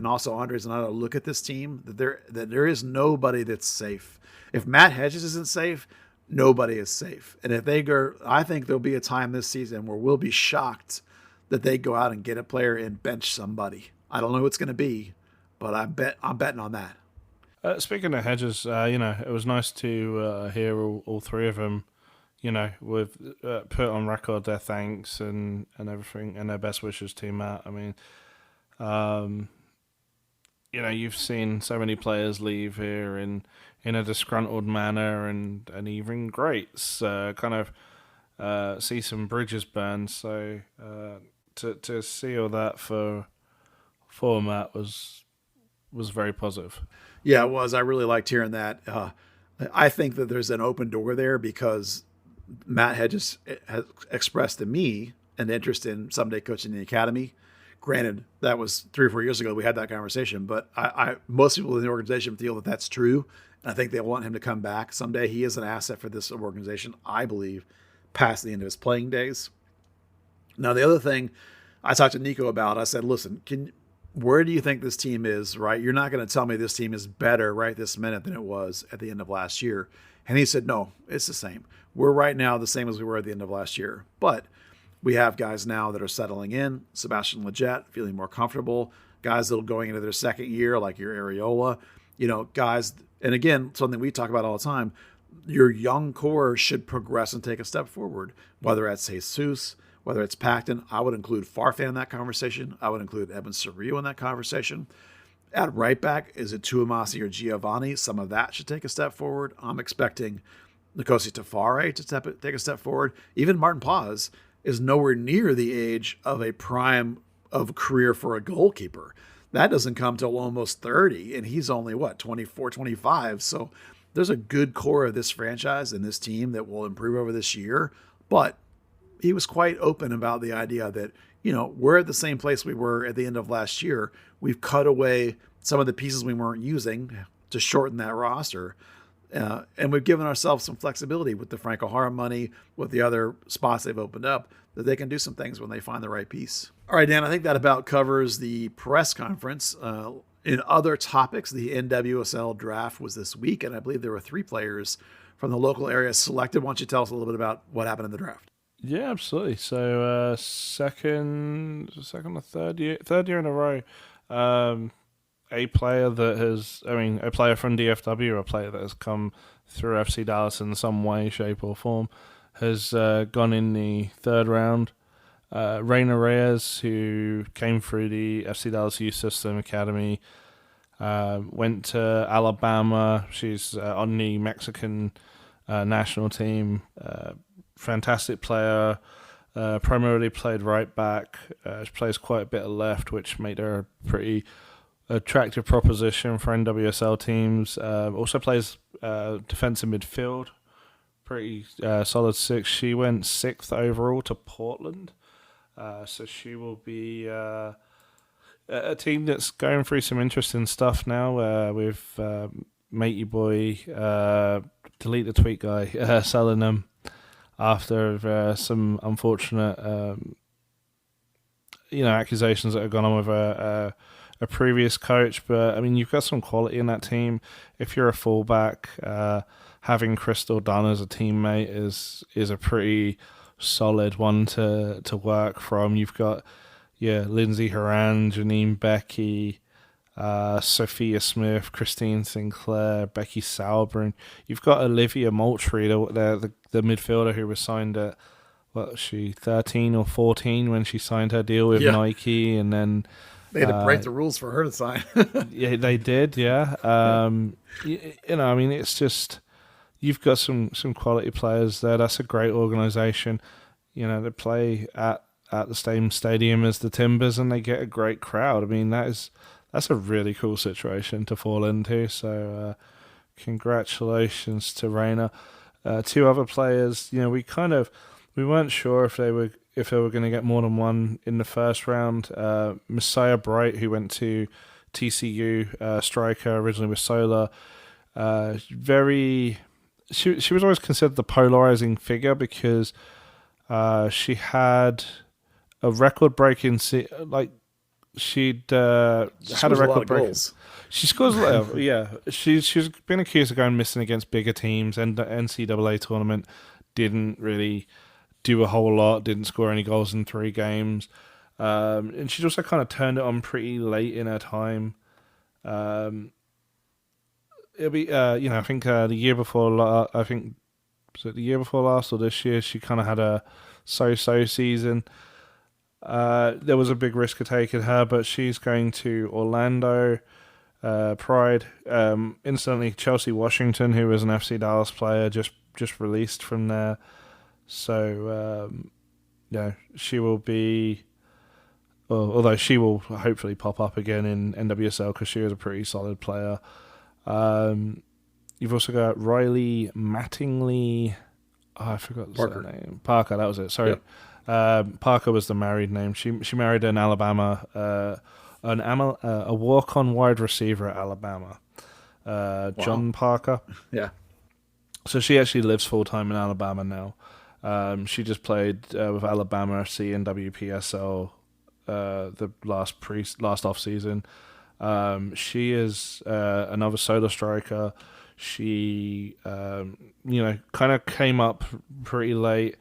also Andres and I look at this team, that there is nobody that's safe. If Matt Hedges isn't safe, nobody is safe. And if they go, I think there'll be a time this season where we'll be shocked that they go out and get a player and bench somebody. I don't know who it's going to be, but I'm betting on that. Speaking of Hedges, it was nice to hear all three of them, with put on record their thanks and everything and their best wishes to Matt. I mean, you've seen so many players leave here in a disgruntled manner and even greats see some bridges burned. So to see all that for Matt was very positive. Yeah, it was. I really liked hearing that. I think that there's an open door there because Matt Hedges has expressed to me an interest in someday coaching the academy. Granted, that was 3 or 4 years ago we had that conversation, but most people in the organization feel that that's true. And I think they want him to come back someday. He is an asset for this organization, I believe, past the end of his playing days. Now, the other thing I talked to Nico about, I said, listen, where do you think this team is, right? You're not going to tell me this team is better right this minute than it was at the end of last year. And he said, no, it's the same. We're right now the same as we were at the end of last year. But we have guys now that are settling in. Sebastian Leggett feeling more comfortable. Guys that are going into their second year, like your Areola. Guys, and again, something we talk about all the time, your young core should progress and take a step forward, whether that's Jesus, whether it's Paxton. I would include Farfan in that conversation. I would include Evan Cerrillo in that conversation. At right back, is it Tuamasi or Giovanni? Some of that should take a step forward. I'm expecting Nkosi Tafare to take a step forward. Even Martin Paz is nowhere near the age of a prime of career for a goalkeeper. That doesn't come till almost 30, and he's only, 24, 25. So there's a good core of this franchise and this team that will improve over this year. But he was quite open about the idea that, we're at the same place we were at the end of last year. We've cut away some of the pieces we weren't using to shorten that roster. And we've given ourselves some flexibility with the Franco Hara money, with the other spots they've opened up, that they can do some things when they find the right piece. All right, Dan, I think that about covers the press conference. In other topics, the NWSL draft was this week, and I believe there were 3 players from the local area selected. Why don't you tell us a little bit about what happened in the draft? Yeah, absolutely. So second or third year in a row, a player from DFW, a player that has come through FC Dallas in some way, shape, or form, has gone in the 3rd round. Reina Reyes, who came through the FC Dallas Youth System Academy, went to Alabama. She's on the Mexican national team. Fantastic player. Primarily played right back. She plays quite a bit of left, which made her a pretty attractive proposition for NWSL teams. Also plays defensive midfield. Pretty solid 6. She went 6th overall to Portland. So she will be a team that's going through some interesting stuff now with matey boy, delete the tweet guy, selling them after some unfortunate accusations that have gone on with a previous coach. But I mean, you've got some quality in that team. If you're a fullback, having Crystal Dunn as a teammate is a pretty solid one to work from. You've got Lindsay Horan, Janine Becky, Sophia Smith, Christine Sinclair, Becky Sauber, and you've got Olivia Moultrie, the midfielder who was signed at, what was she, 13 or 14 when she signed her deal with Yeah. Nike, and then They had to break the rules for her to sign. yeah, they did, yeah. I mean, it's just, you've got some quality players there. That's a great organisation. You know, they play at the same stadium as the Timbers, and they get a great crowd. I mean, that's a really cool situation to fall into. So, congratulations to Reina. Two other players, you know, we weren't sure if they were going to get more than one in the first round. Messiah Bright, who went to TCU, striker originally with Solar, she was always considered the polarizing figure because she had a record-breaking she'd had a Scores lot record of break. goals. She scores a lot of, yeah. She's been accused of going missing against bigger teams, and the NCAA tournament didn't really do a whole lot, didn't score any goals in 3 games. And she's also kind of turned it on pretty late in her time. It'll be, I think the year before, was it the year before last or this year, she kind of had a so-so season. There was a big risk of taking her, but she's going to Orlando Pride. Incidentally, Chelsea Washington, who was an FC Dallas player, just released from there. So, she will be, although she will hopefully pop up again in NWSL because she was a pretty solid player. You've also got Riley Mattingly. Oh, I forgot the surname. Parker, that was it. Sorry. Yep. Parker was the married name. She married an Alabama, a walk-on wide receiver at Alabama, John Parker. Yeah. So she actually lives full-time in Alabama now. She just played with Alabama FC and WPSL the last off season. She is another solo striker. She kind of came up pretty late.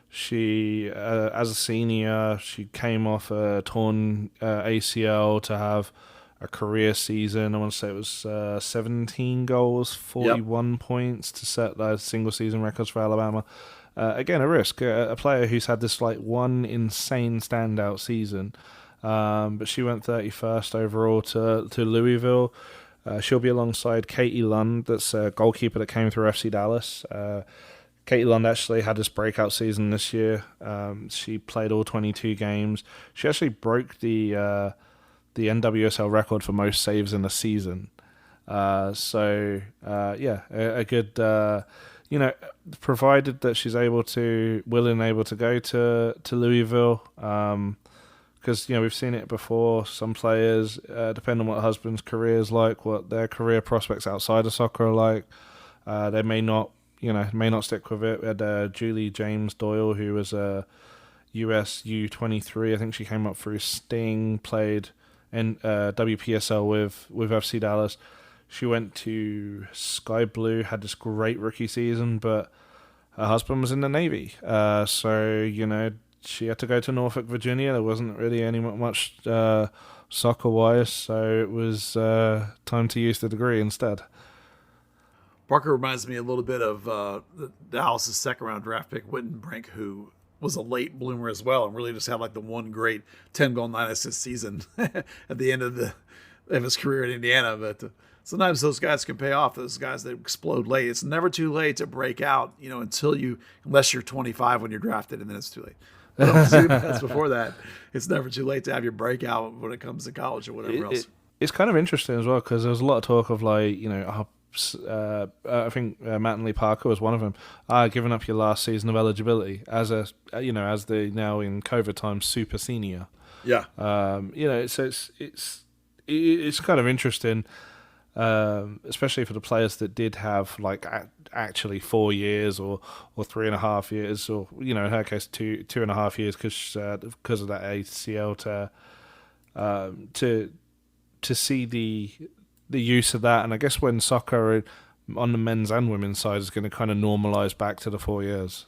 She as a senior, she came off a torn ACL to have a career season. I want to say it was 17 goals, 41 points to set the single season records for Alabama. Again, a risk. A player who's had this one insane standout season. But she went 31st overall to Louisville. She'll be alongside Katie Lund, that's a goalkeeper that came through FC Dallas. Katie Lund actually had this breakout season this year. She played all 22 games. She actually broke the NWSL record for most saves in a season. A good... provided that she's willing and able to go to Louisville, because we've seen it before. Some players, depending on what a husband's career is like, what their career prospects outside of soccer are like, they may not stick with it. We had Julie James Doyle, who was a US U23. I think she came up through Sting, played in WPSL with FC Dallas. She went to Sky Blue, had this great rookie season, but her husband was in the Navy. She had to go to Norfolk, Virginia. There wasn't really much soccer-wise, so it was time to use the degree instead. Parker reminds me a little bit of Dallas' second-round draft pick, Whitten Brink, who was a late bloomer as well and really just had the one great 10-goal, 9-assist season at the end of his career in Indiana. But sometimes those guys can pay off. Those guys that explode late. It's never too late to break out, unless you're 25 when you're drafted, and then it's too late. That's before that. It's never too late to have your breakout when it comes to college or whatever else. It's kind of interesting as well because there was a lot of talk of I think Mattingly Parker was one of them. Giving up your last season of eligibility as as the now in COVID times super senior. Yeah. So it's kind of interesting. Especially for the players that did have actually 4 years or 3.5 years, or in her case 2.5 years because of that ACL to see the use of that. And I guess when soccer on the men's and women's side is going to kind of normalize back to the 4 years.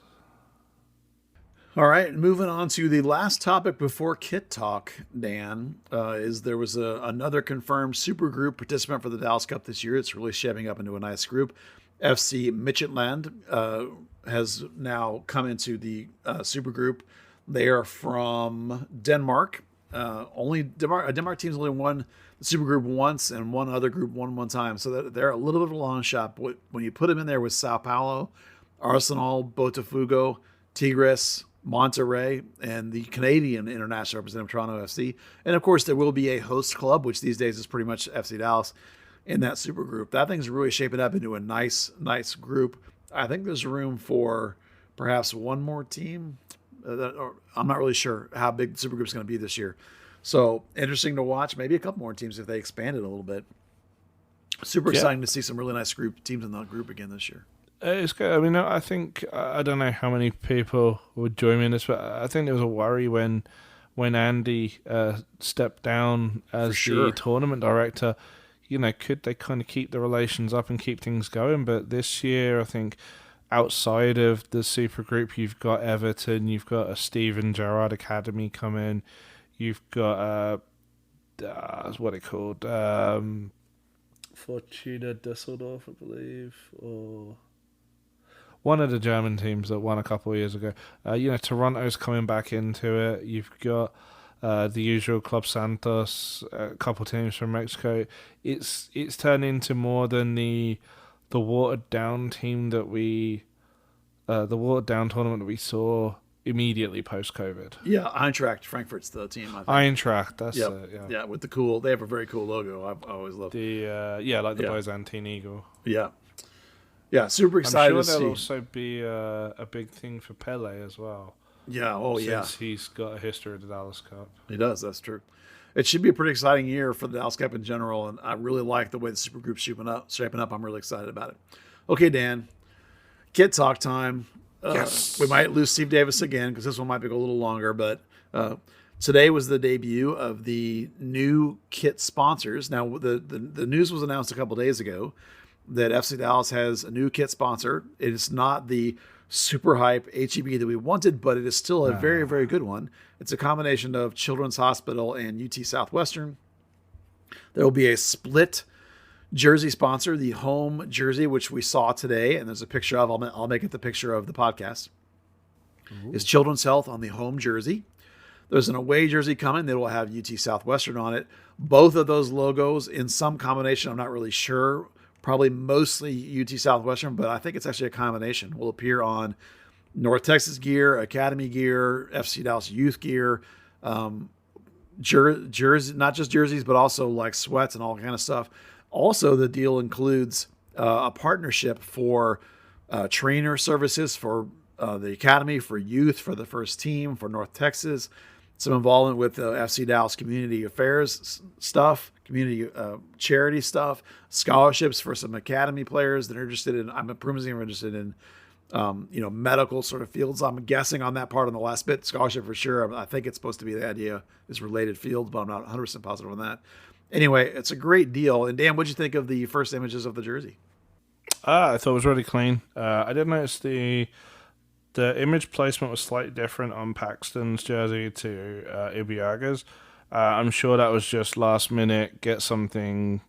All right, moving on to the last topic before Kit Talk, Dan, is there was another confirmed super group participant for the Dallas Cup this year. It's really shaping up into a nice group. FC Midtjylland has now come into the super group. They are from Denmark. Only Denmark. A Denmark team's only won the super group once, and one other group won one time. So they're a little bit of a long shot. But when you put them in there with Sao Paulo, Arsenal, Botafogo, Tigres, Monterrey, and the Canadian international representative Toronto FC, and of course there will be a host club, which these days is pretty much FC Dallas, in that super group. That thing's really shaping up into a nice group. I think there's room for perhaps one more team. I'm not really sure how big the super group's going to be this year. So interesting to watch. Maybe a couple more teams if they expand it a little bit. Super exciting to see some really nice teams in that group again this year. It's good. I mean, I think I don't know how many people would join me in this, but I think there was a worry when Andy stepped down as the tournament director. Could they kind of keep the relations up and keep things going? But this year, I think outside of the super group, you've got Everton, you've got a Steven Gerrard Academy come in, you've got what it called, Fortuna Düsseldorf, I believe, or one of the German teams that won a couple of years ago. Toronto's coming back into it. You've got the usual Club Santos, a couple of teams from Mexico. It's turned into more than the watered down team that the watered down tournament that we saw immediately post COVID. Yeah, Eintracht Frankfurt's the team. I think. Eintracht, that's yep. it. Yeah, with the cool. They have a very cool logo. I've always loved the the Byzantine eagle. Yeah. Yeah, super excited I'm sure to there'll see. also be a big thing for Pele as well. Yeah, since he's got a history of the Dallas Cup. He does, that's true. It should be a pretty exciting year for the Dallas Cup in general, and I really like the way the super group's shaping up. I'm really excited about it. Okay, Dan, Kid Talk time. Yes. We might lose Steve Davis again because this one might be a little longer, but today was the debut of the new kit sponsors. Now, the news was announced a couple days ago that FC Dallas has a new kit sponsor. It is not the super hype HEB that we wanted, but it is still a very, very good one. It's a combination of Children's Hospital and UT Southwestern. There will be a split jersey sponsor, the home jersey, which we saw today, and there's a picture of. I'll make it the picture of the podcast. Is Children's Health on the home jersey. There's an away jersey coming that will have UT Southwestern on it. Both of those logos in some combination, I'm not really sure. Probably mostly UT Southwestern, but I think it's actually a combination. Will appear on North Texas gear, Academy gear, FC Dallas youth gear, jersey, not just jerseys, but also like sweats and all kind of stuff. Also, the deal includes a partnership for trainer services for the Academy, for youth, for the first team, for North Texas, some involvement with FC Dallas community affairs stuff, community charity stuff, scholarships for some Academy players that are interested in, I'm presuming are interested in, medical sort of fields. I'm guessing on that part on the last bit, scholarship for sure. I think it's supposed to be the idea is related fields, but I'm not 100% positive on that. Anyway, it's a great deal. And Dan, what'd you think of the first images of the jersey? I thought it was really clean. I did notice the image placement was slightly different on Paxton's jersey to Ibeaga's. I'm sure that was just last minute, get something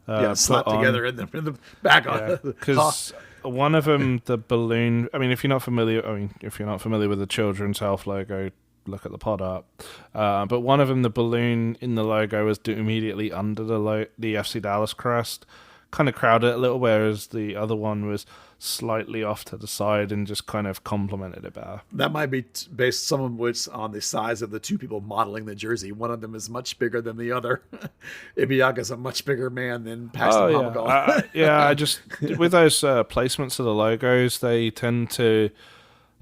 slapped together in the back on. Because one of them, the balloon. I mean, if you're not familiar with the Children's Health logo, look at the pod art. But one of them, the balloon in the logo was immediately under the FC Dallas crest, kind of crowded it a little, whereas the other one was slightly off to the side and just kind of complemented it better. That might be based some of which on the size of the two people modeling the jersey. One of them is much bigger than the other. Ibeaga's a much bigger man than Paxton Pomagol. I just with those placements of the logos, they tend to,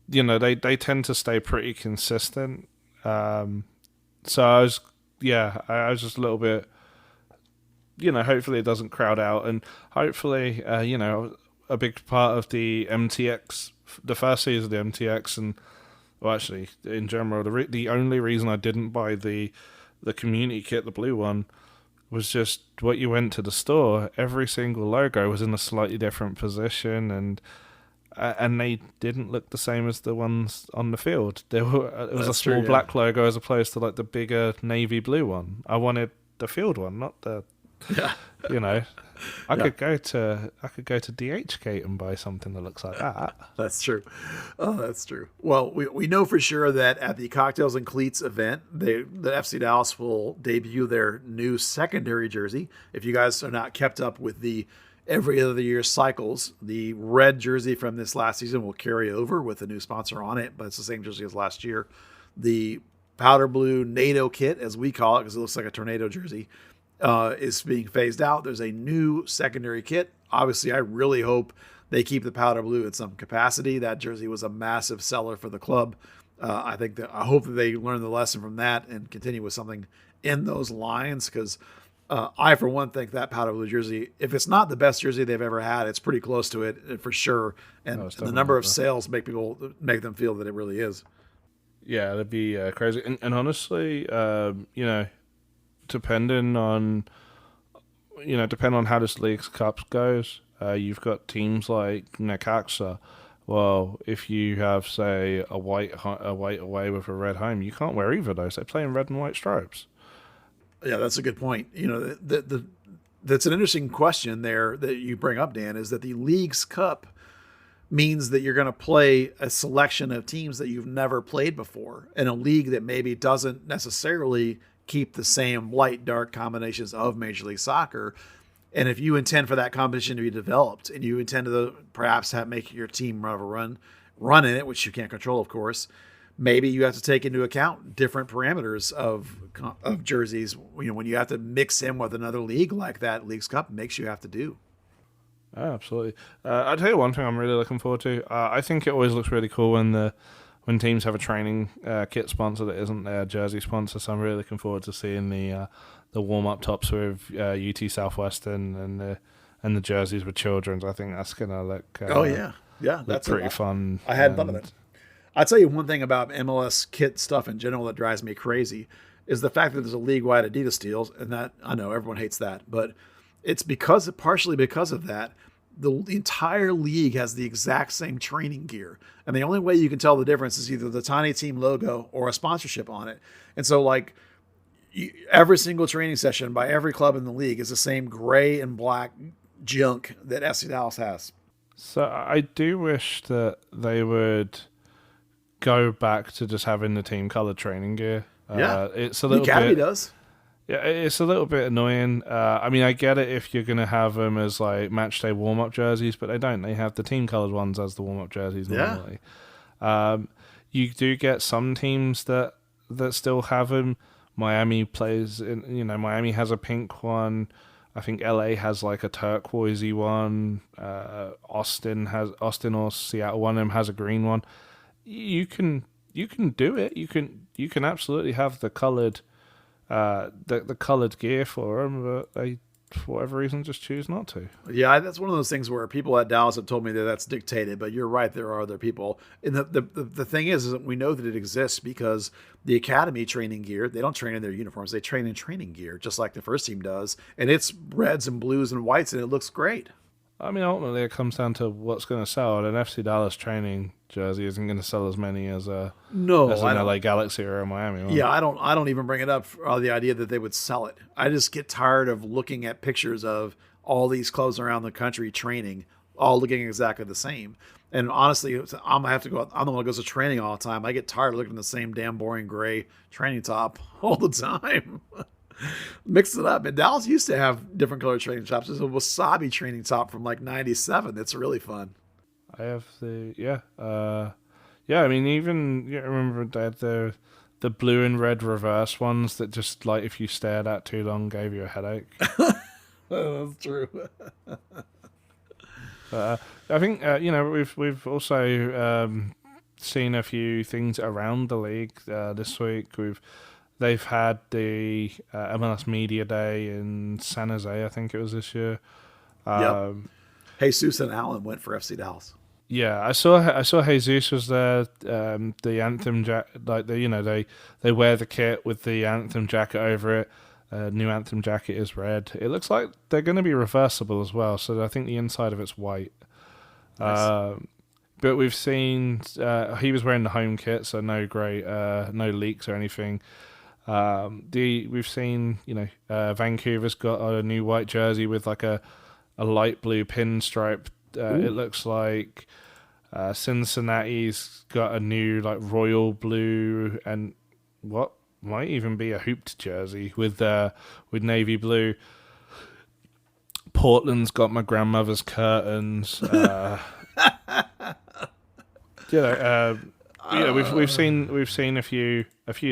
they tend to stay pretty consistent. So I was just a little bit, hopefully it doesn't crowd out, and hopefully, a big part of the MTX, the first season of the MTX, and well, actually, in general, the only reason I didn't buy the community kit, the blue one, was just what you went to the store. Every single logo was in a slightly different position, and and they didn't look the same as the ones on the field. There were it was a That's small true, yeah. black logo as opposed to like the bigger navy blue one. I wanted the field one, not the. You know, I could go to DHgate and buy something that looks like that. That's true. Oh, that's true. Well, we know for sure that at the Cocktails and Cleats event, the FC Dallas will debut their new secondary jersey. If you guys are not kept up with the every other year cycles, the red jersey from this last season will carry over with a new sponsor on it, but it's the same jersey as last year. The powder blue NATO kit, as we call it, because it looks like a tornado jersey, is being phased out. There's a new secondary kit. Obviously, I really hope they keep the powder blue at some capacity. That jersey was a massive seller for the club. I hope that they learn the lesson from that and continue with something in those lines, because I, for one, think that powder blue jersey, if it's not the best jersey they've ever had, it's pretty close to it for sure. And it's the number of definitely sales make them feel that it really is. Yeah, that'd be crazy. And honestly, you know, depending on how this League's Cup goes, you've got teams like Necaxa. Well, if you have, say, a white away with a red home, you can't wear either of those. They play in red and white stripes. Yeah, that's a good point. You know, that's an interesting question there that you bring up, Dan, is that the League's Cup means that you're going to play a selection of teams that you've never played before in a league that maybe doesn't necessarily keep the same light dark combinations of Major League Soccer. And if you intend for that competition to be developed and you intend to perhaps make your team run in it, which you can't control, of course, maybe you have to take into account different parameters of jerseys. You know, when you have to mix in with another league like that, League's Cup makes you have to do. Oh, absolutely. I'll tell you one thing I'm really looking forward to. I think it always looks really cool when teams have a training kit sponsor that isn't their jersey sponsor. So I'm really looking forward to seeing the warm up tops with UT Southwestern and the jerseys with children's. I think that's gonna look that's look pretty fun. I hadn't thought of that. I'll tell you one thing about MLS kit stuff in general that drives me crazy is the fact that there's a league-wide Adidas deals, and that I know everyone hates that, but it's partially because of that. The entire league has the exact same training gear. And the only way you can tell the difference is either the Tiny Team logo or a sponsorship on it. And so, like, every single training session by every club in the league is the same gray and black junk that FC Dallas has. So I do wish that they would go back to just having the team colored training gear. It's a little the Academy bit, does. Yeah, it's a little bit annoying. I mean, I get it if you're going to have them as like match day warm up jerseys, but they don't. They have the team colored ones as the warm up jerseys normally. You do get some teams that still have them. Miami plays in. You know, Miami has a pink one. I think LA has like a turquoisey one. Austin or Seattle, one of them has a green one. You can do it. You can absolutely have the colored. The coloured gear for them, but they, for whatever reason, just choose not to. Yeah, that's one of those things where people at Dallas have told me that that's dictated, but you're right, there are other people. And the thing is that we know that it exists because the Academy training gear, they don't train in their uniforms, they train in training gear, just like the first team does. And it's reds and blues and whites, and it looks great. I mean, ultimately, it comes down to what's going to sell. And an FC Dallas training jersey isn't going to sell as many as an LA Galaxy or a Miami one. Yeah, I don't even bring it up for the idea that they would sell it. I just get tired of looking at pictures of all these clubs around the country training, all looking exactly the same. And honestly, I'm gonna have to go. I'm the one who goes to training all the time. I get tired of looking at the same damn boring gray training top all the time. Mix it up. And Dallas used to have different colored training tops. There's a wasabi training top from like '97. That's really fun. I have I mean, even remember they had the blue and red reverse ones that just like if you stared at too long gave you a headache. That's true. I think we've also seen a few things around the league this week. They've had the MLS Media Day in San Jose, I think it was this year. Yep. Jesus and Allen went for FC Dallas. Yeah, I saw Jesus was there. The anthem they wear the kit with the anthem jacket over it. New anthem jacket is red. It looks like they're going to be reversible as well. So I think the inside of it's white. Nice. but we've seen he was wearing the home kit, so no no leaks or anything. We've seen, Vancouver's got a new white jersey with like a light blue pinstripe. It looks like Cincinnati's got a new like royal blue and what might even be a hooped jersey with navy blue. Portland's got my grandmother's curtains. We've seen a few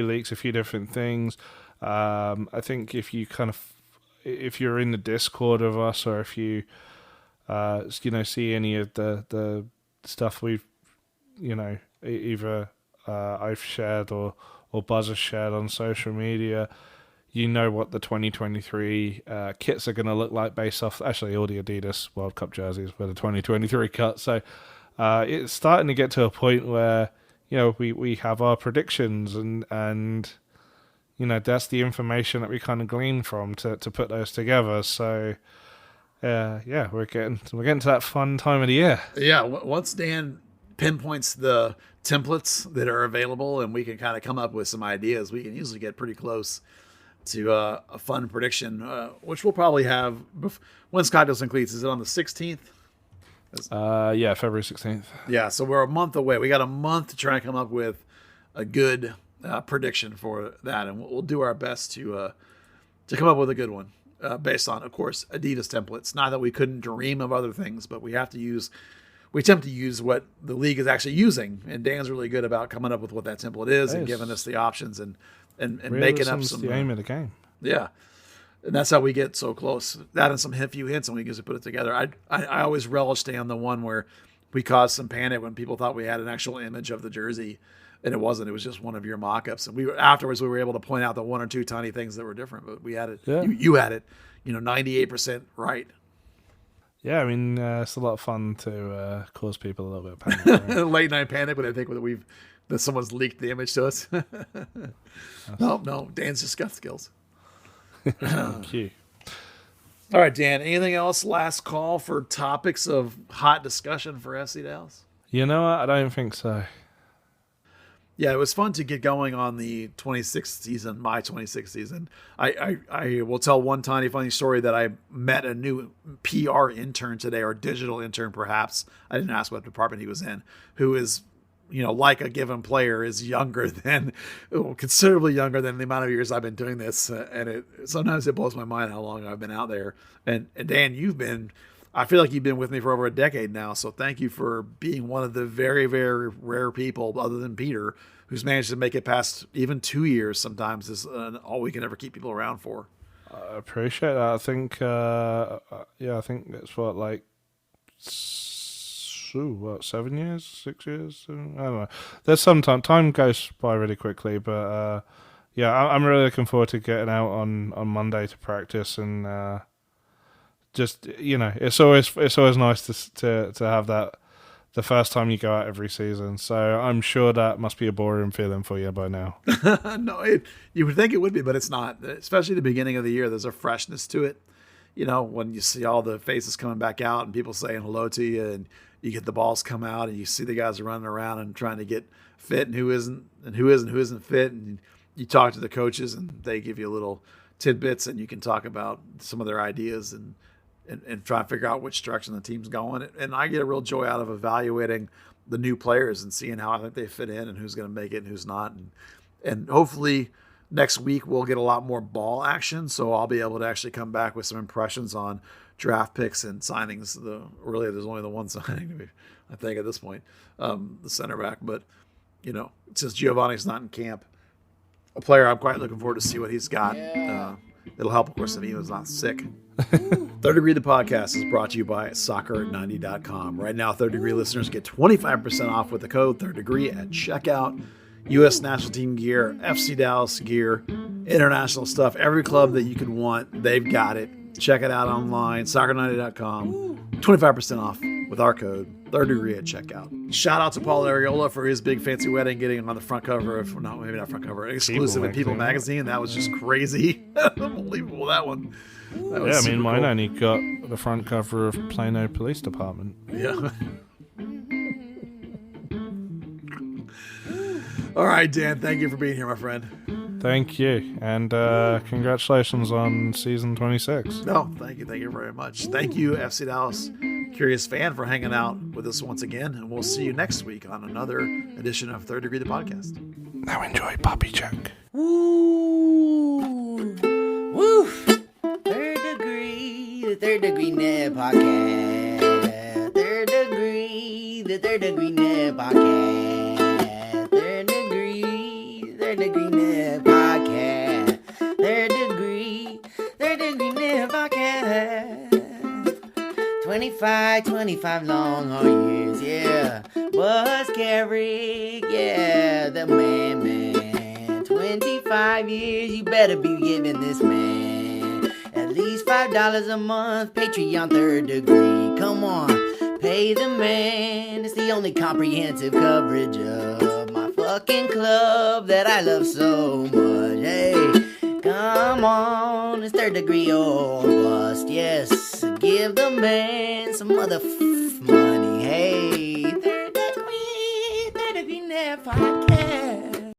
leaks, a few different things. I think if you're in the Discord of us, or if you see any of the stuff we've either I've shared or Buzz has shared on social media, you know what the 2023 kits are going to look like based off actually all the Adidas World Cup jerseys were the 2023 cut. So it's starting to get to a point where we have our predictions and that's the information that we kind of glean from to put those together. So we're getting to that fun time of the year. Yeah, once Dan pinpoints the templates that are available and we can kind of come up with some ideas, we can usually get pretty close to a fun prediction, which we'll probably have when Scott Does Cleats. Is it on the 16th? February 16th. Yeah, so we're a month away. We got a month to try and come up with a good prediction for that, and we'll do our best to come up with a good one based on, of course, Adidas templates. Not that we couldn't dream of other things, but we attempt to use what the league is actually using, and Dan's really good about coming up with what that template is and giving us the options and making up some. The aim of the game. Yeah. And that's how we get so close. That and some few hints, and we get to put it together. I always relish, Dan, the one where we caused some panic when people thought we had an actual image of the jersey, and it wasn't. It was just one of your mock-ups. And afterwards we were able to point out the one or two tiny things that were different, but we had it. Yeah. You had it, 98% right. Yeah, I mean, it's a lot of fun to cause people a little bit of panic. Right? Late night panic when I think that someone's leaked the image to us. No, Dan's just got skills. Thank you. All right, Dan, anything else? Last call for topics of hot discussion for SC Dallas? You know what? I don't think so. Yeah, it was fun to get going on the 26th season, my 26th season. I will tell one tiny funny story that I met a new PR intern today, or digital intern perhaps. I didn't ask what department he was in, who is, like a given player, is considerably younger than the amount of years I've been doing this. And sometimes it blows my mind how long I've been out there. And Dan, I feel like you've been with me for over a decade now. So thank you for being one of the very, very rare people, other than Peter, who's managed to make it past even 2 years sometimes is all we can ever keep people around for. I appreciate that. I think, I think it's 7 years, 6 years? I don't know. There's some time goes by really quickly, but I'm really looking forward to getting out on Monday to practice, and just it's always nice to have that the first time you go out every season. So I'm sure that must be a boring feeling for you by now. No, you would think it would be, but it's not. Especially the beginning of the year, there's a freshness to it. When you see all the faces coming back out and people saying hello to you, and you get the balls come out and you see the guys running around and trying to get fit and who isn't fit. And you talk to the coaches and they give you little tidbits and you can talk about some of their ideas and try and figure out which direction the team's going. And I get a real joy out of evaluating the new players and seeing how I think they fit in and who's going to make it and who's not. And hopefully next week we'll get a lot more ball action. So I'll be able to actually come back with some impressions on draft picks and signings. Really, there's only the one signing, I think, at this point, the center back. But, since Giovanni's not in camp, a player I'm quite looking forward to see what he's got. It'll help, of course, if he was not sick. Third Degree, the podcast, is brought to you by Soccer90.com. Right now, Third Degree listeners get 25% off with the code Third Degree at checkout. U.S. national team gear, FC Dallas gear, international stuff, every club that you could want, they've got it. Check it out online, Soccer90.com. 25% off with our code Third Degree at checkout. Shout out to Paul Ariola for his big fancy wedding, getting him on the front cover of, no, maybe not front cover, exclusive in People magazine. That was just crazy. Unbelievable, that one. That mine only got the front cover of Plano Police Department. Yeah. All right, Dan, thank you for being here, my friend. Thank you, and congratulations on season 26. No, thank you very much. Thank you, FC Dallas Curious Fan, for hanging out with us once again, and we'll see you next week on another edition of Third Degree, the podcast. Now enjoy Poppy Check. Woo! Woo! Third Degree, the Third Degree Net Podcast. Third Degree, the Third Degree Net Podcast. Third Degree, Third Degree Net Podcast. Third Degree Net Podcast. 25 long hard years, yeah. Buzz Carrick, yeah, the man. 25 years, you better be giving this man at least $5 a month. Patreon Third Degree, come on, pay the man. It's the only comprehensive coverage of my fucking club that I love so much. Hey, come on, it's Third Degree or bust. Yes, give the man some money.